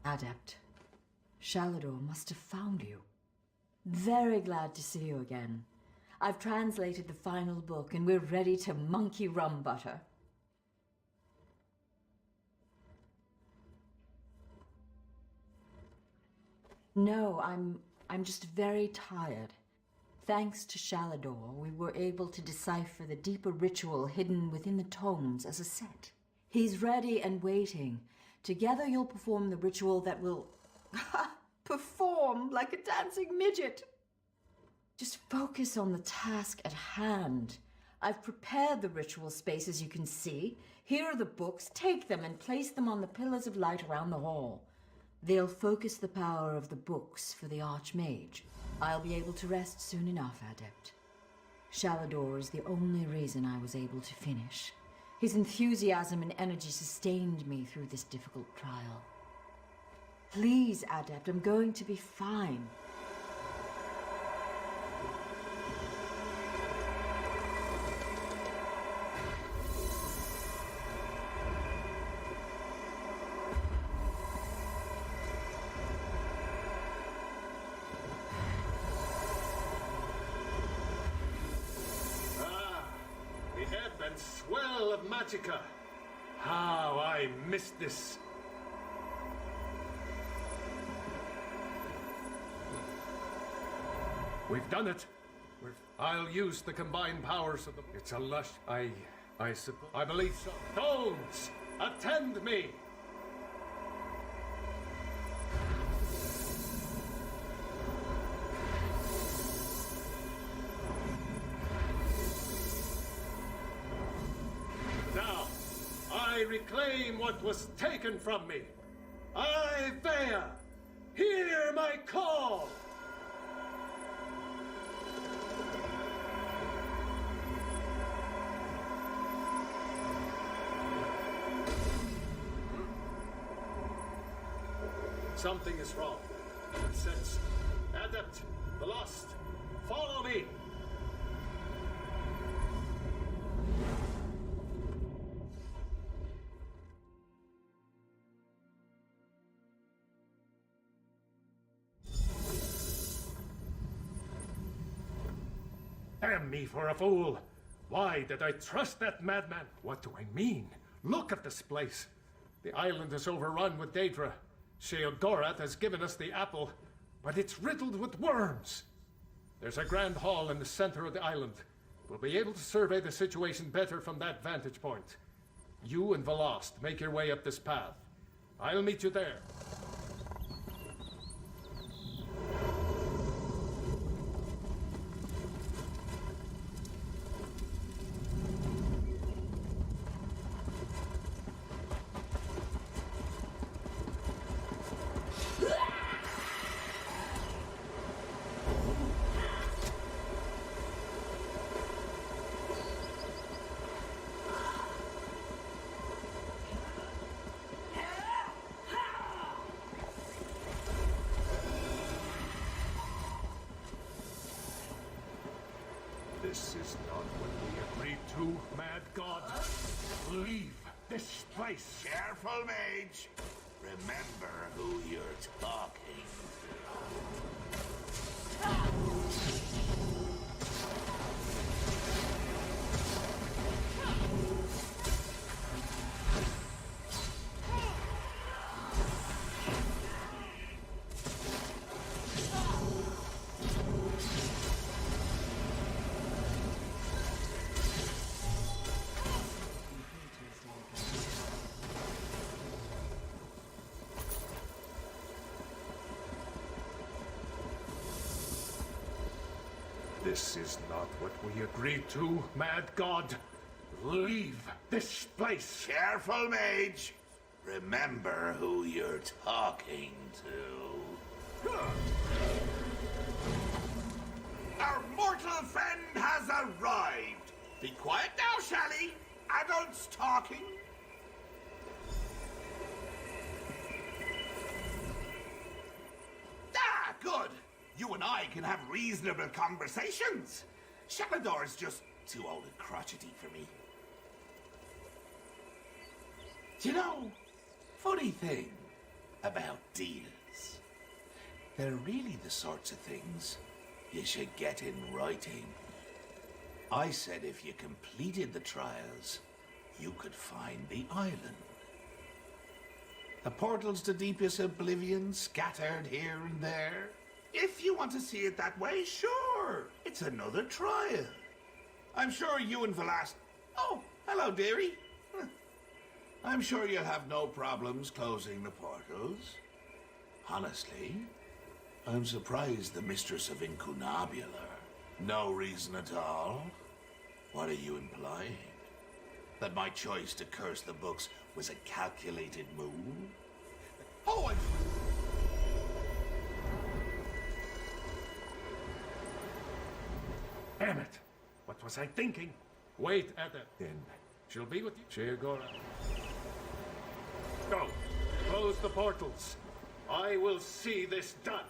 Adept, Shalador must have found you. Very glad to see you again. I've translated the final book and we're ready to monkey rum butter. No, I'm just very tired. Thanks to Shalador, we were able to decipher the deeper ritual hidden within the tomes as a set. He's ready and waiting. Together you'll perform the ritual that will perform like a dancing midget. Just focus on the task at hand. I've prepared the ritual space, as you can see. Here are the books. Take them and place them on the pillars of light around the hall. They'll focus the power of the books for the Archmage. I'll be able to rest soon enough, Adept. Shalador is the only reason I was able to finish. His enthusiasm and energy sustained me through this difficult trial. Please, Adept, I'm going to be fine.
Swell of Magicka. How I missed this. We've done it. I'll use the combined powers of the... It's a lush... I suppose... I believe so. Tones, attend me! I reclaim what was taken from me. I, Vea, hear my call! Something is wrong. Sense. Adept, the lost, follow me! Damn me for a fool! Why did I trust that madman? What do I mean? Look at this place. The island is overrun with Daedra. Sheogorath has given us the apple, but it's riddled with worms. There's a grand hall in the center of the island. We'll be able to survey the situation better from that vantage point. You and Velost make your way up this path. I'll meet you there. This is not what we agreed to, mad god. Leave this place.
Careful, Mage. Remember who you're talking
This is not what we agreed to, mad god. Leave this place.
Careful, Mage. Remember who you're talking to. Our mortal friend has arrived. Be quiet now, Shally. Adults talking. Ah, good. You and I can have reasonable conversations. Shalador's just too old and crotchety for me. You know, funny thing about deals. They're really the sorts of things you should get in writing. I said if you completed the trials, you could find the island. The portals to deepest oblivion scattered here and there. If you want to see it that way, sure. It's another trial. I'm sure you and Velost... Oh, hello, dearie. I'm sure you'll have no problems closing the portals. Honestly, I'm surprised the Mistress of Incunabular. No reason at all. What are you implying? That my choice to curse the books was a calculated move? Oh,
Damn it! What was I thinking? Wait at the end. She'll be with you. Sheogorath. Go. Close the portals. I will see this done.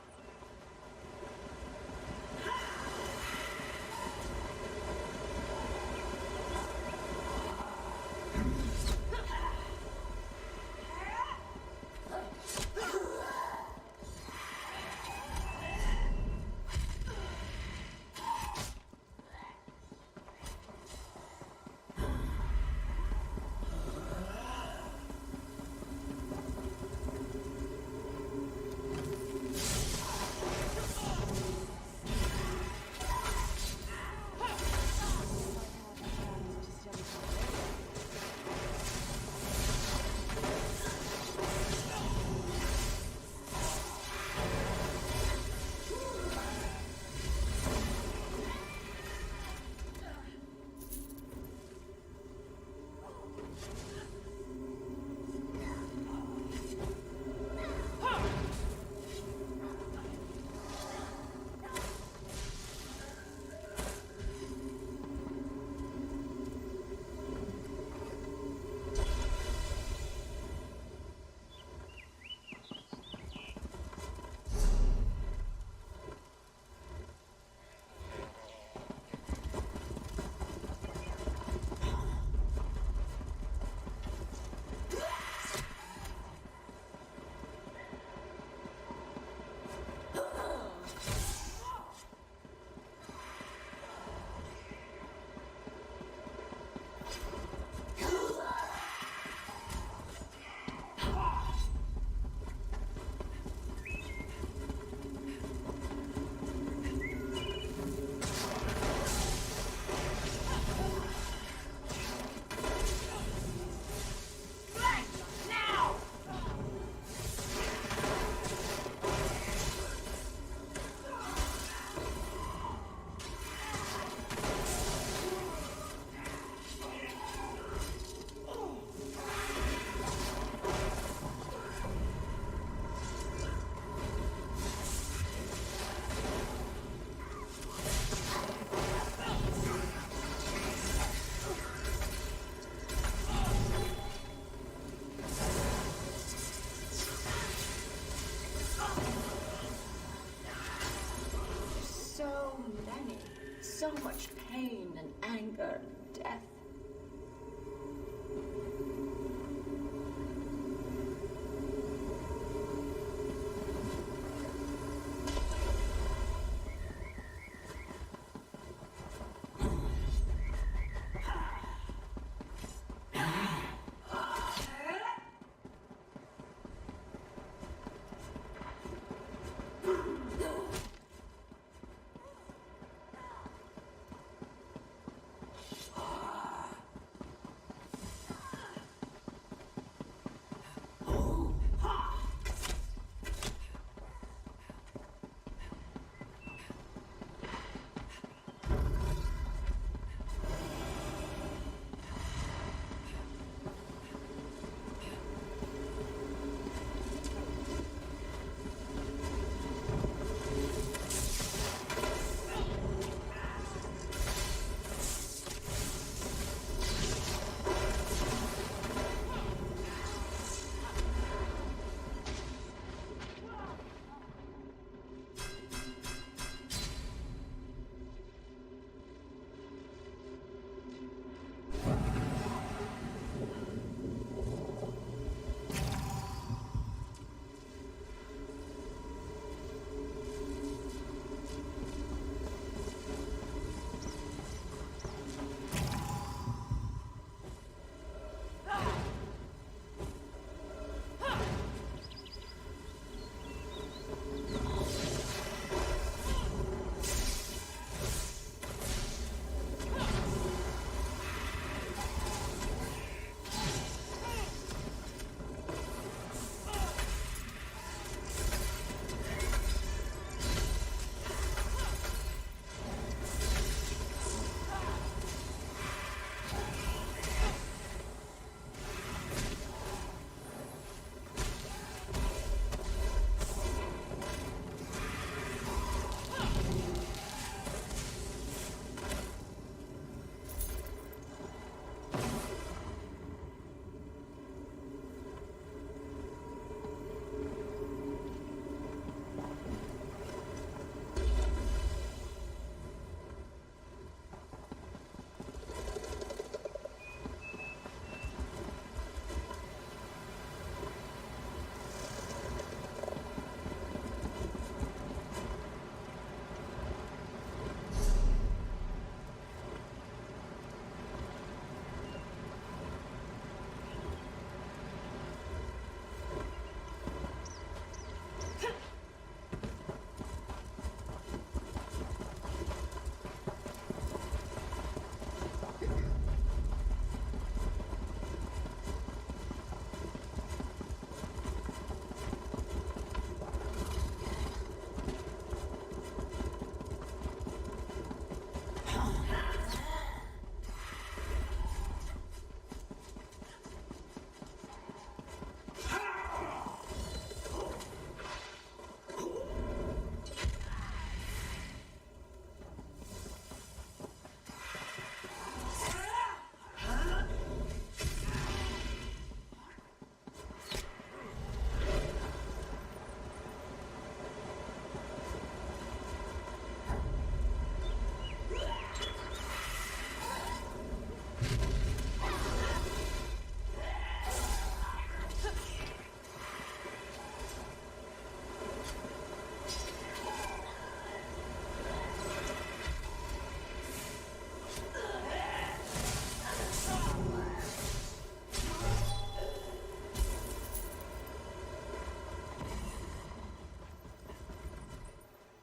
so much pain and anger and death.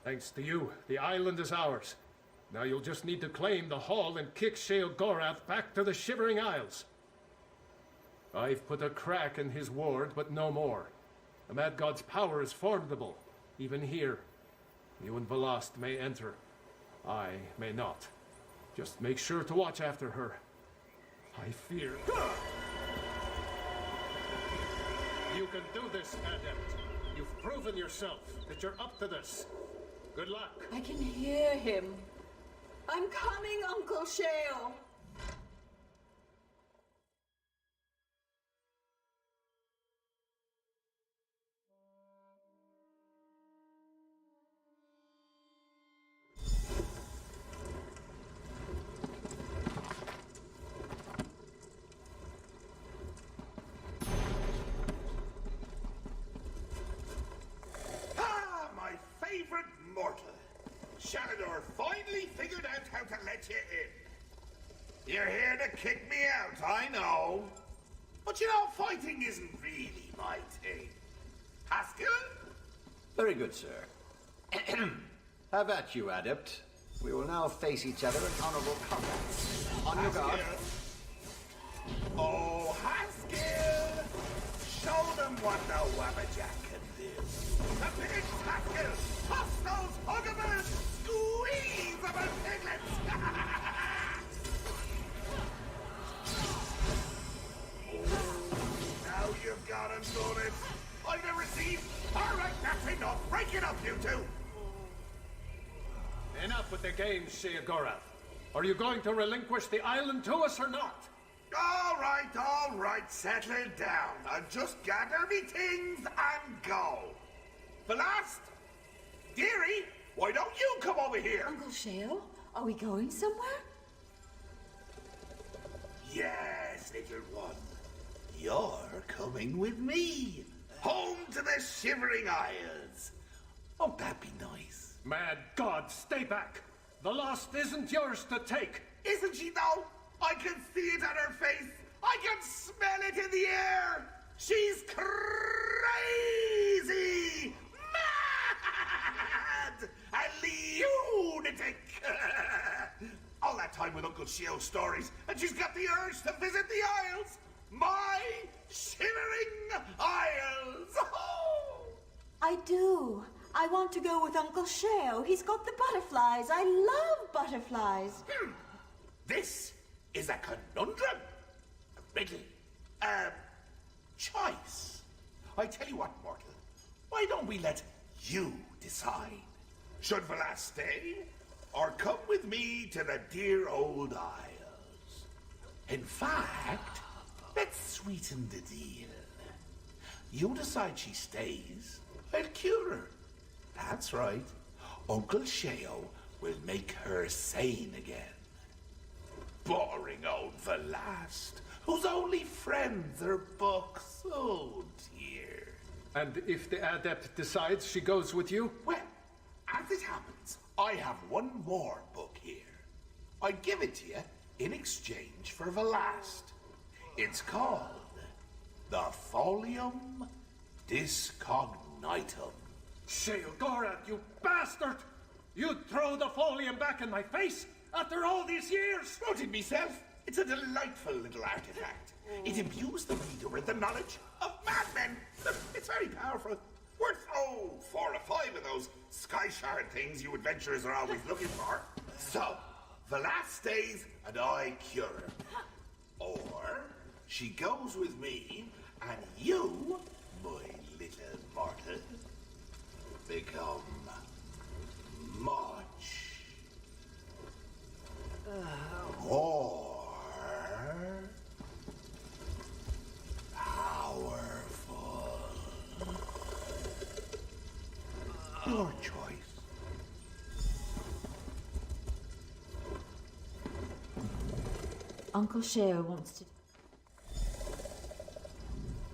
Thanks to you, the island is ours. Now you'll just need to claim the hall and kick Sheogorath back to the Shivering Isles. I've put a crack in his ward, but no more. The Mad God's power is formidable, even here. You and Velast may enter. I may not. Just make sure to watch after her. I fear. You can do this, Adept. You've proven yourself that you're up to this. Good luck.
I can hear him. I'm coming, Uncle Shale.
You're here to kick me out, I know. But you know, fighting isn't really my thing. Haskell?
Very good, sir. Have at you, Adept. We will now face each other in honorable combat. On your guard.
Oh, Haskell! Show them what the Wabbajack can do. The pigs, Haskell! Toss those huggabers! Squeeze them and piglets! Now you've got him, Sorceress. I've never seen. All right, that's enough. Break it up, you two.
Enough with the games, Sheogorath. Are you going to relinquish the island to us or not?
All right. Settle down. I'll just gather me things and go. But last, dearie, why don't you come over here?
Uncle Sheo, are we going somewhere?
Yes, little one. You're coming with me. Home to the Shivering Isles. Won't that be nice?
Mad God, stay back! The lost isn't yours to take!
Isn't she, though? I can see it on her face. I can smell it in the air. She's crazy! Mad! A lunatic! All that time with Uncle Shio's stories, and she's got the urge to visit the Isles! My Shivering Isles! Oh!
I do. I want to go with Uncle Sheo. He's got the butterflies. I love butterflies.
This is a conundrum. A riddle. A choice. I tell you what, mortal. Why don't we let you decide? Should Velas stay, or come with me to the dear old Isles? In fact, let's sweeten the deal. You decide she stays, I'll cure her. That's right. Uncle Sheo will make her sane again. Boring old Velas, whose only friends are books. Oh, dear.
And if the Adept decides she goes with you?
Well, as it happens, I have one more book here. I give it to you in exchange for Velas. It's called the Folium Discognitum.
Sheogorath, you bastard! You'd throw the folium back in my face after all these years!
Wrote it myself. It's a delightful little artifact. It imbues the reader with the knowledge of madmen. It's very powerful. Worth, 4 or 5 of those sky shard things you adventurers are always looking for. So, Velas stays and I cure her. Or, she goes with me and you, my little mortal, become much more powerful. Your choice.
Uncle Sheo wants to...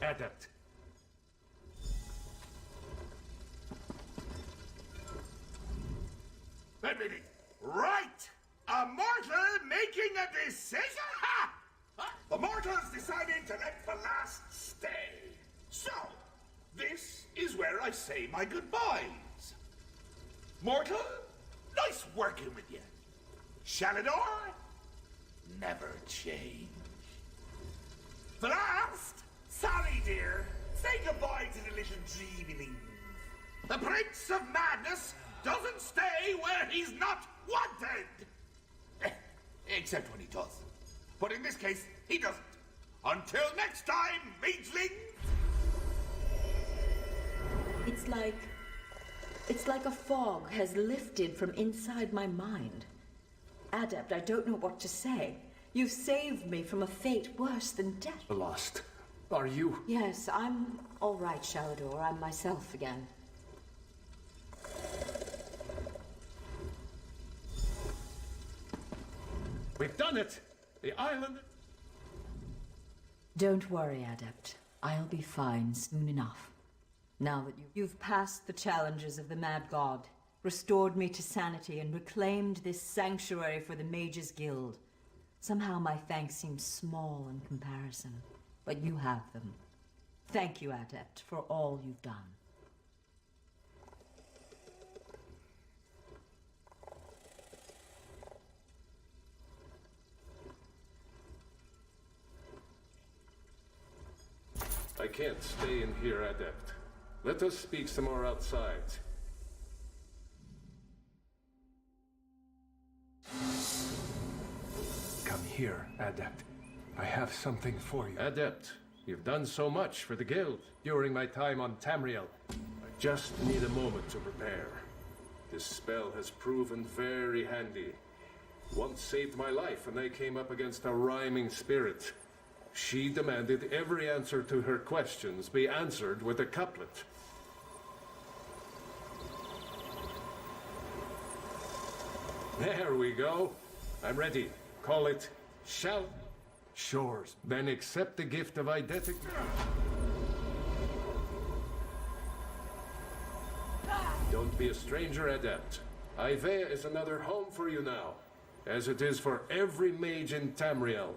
Adept.
Let me think. Right! A mortal making a decision? Ha! The mortal's decided to let Velas stay. So, this is where I say my goodbyes. Mortal, nice working with you. Shalador, never change. Velas, sorry dear. Say goodbye to the little dreaming. The Prince of Madness doesn't stay where he's not wanted. Except when he does. But in this case, he doesn't. Until next time, Magelings!
It's like a fog has lifted from inside my mind. Adept, I don't know what to say. You've saved me from a fate worse than death.
Lost. Are you?
Yes, I'm all right, Shalador. I'm myself again.
We've done it! The island...
Don't worry, Adept. I'll be fine soon enough. Now that you've passed the challenges of the Mad God, restored me to sanity, and reclaimed this sanctuary for the Mage's Guild. Somehow my thanks seem small in comparison, but you have them. Thank you, Adept, for all you've done.
I can't stay in here, Adept. Let us speak some more outside. Come here, Adept. I have something for you. Adept, you've done so much for the Guild during my time on Tamriel. I just need a moment to prepare. This spell has proven very handy. Once saved my life when I came up against a rhyming spirit. She demanded every answer to her questions be answered with a couplet. There we go. I'm ready. Call it shall. Shores. Then accept the gift of identity. Don't be a stranger, Adept. Ivea is another home for you now, as it is for every mage in Tamriel.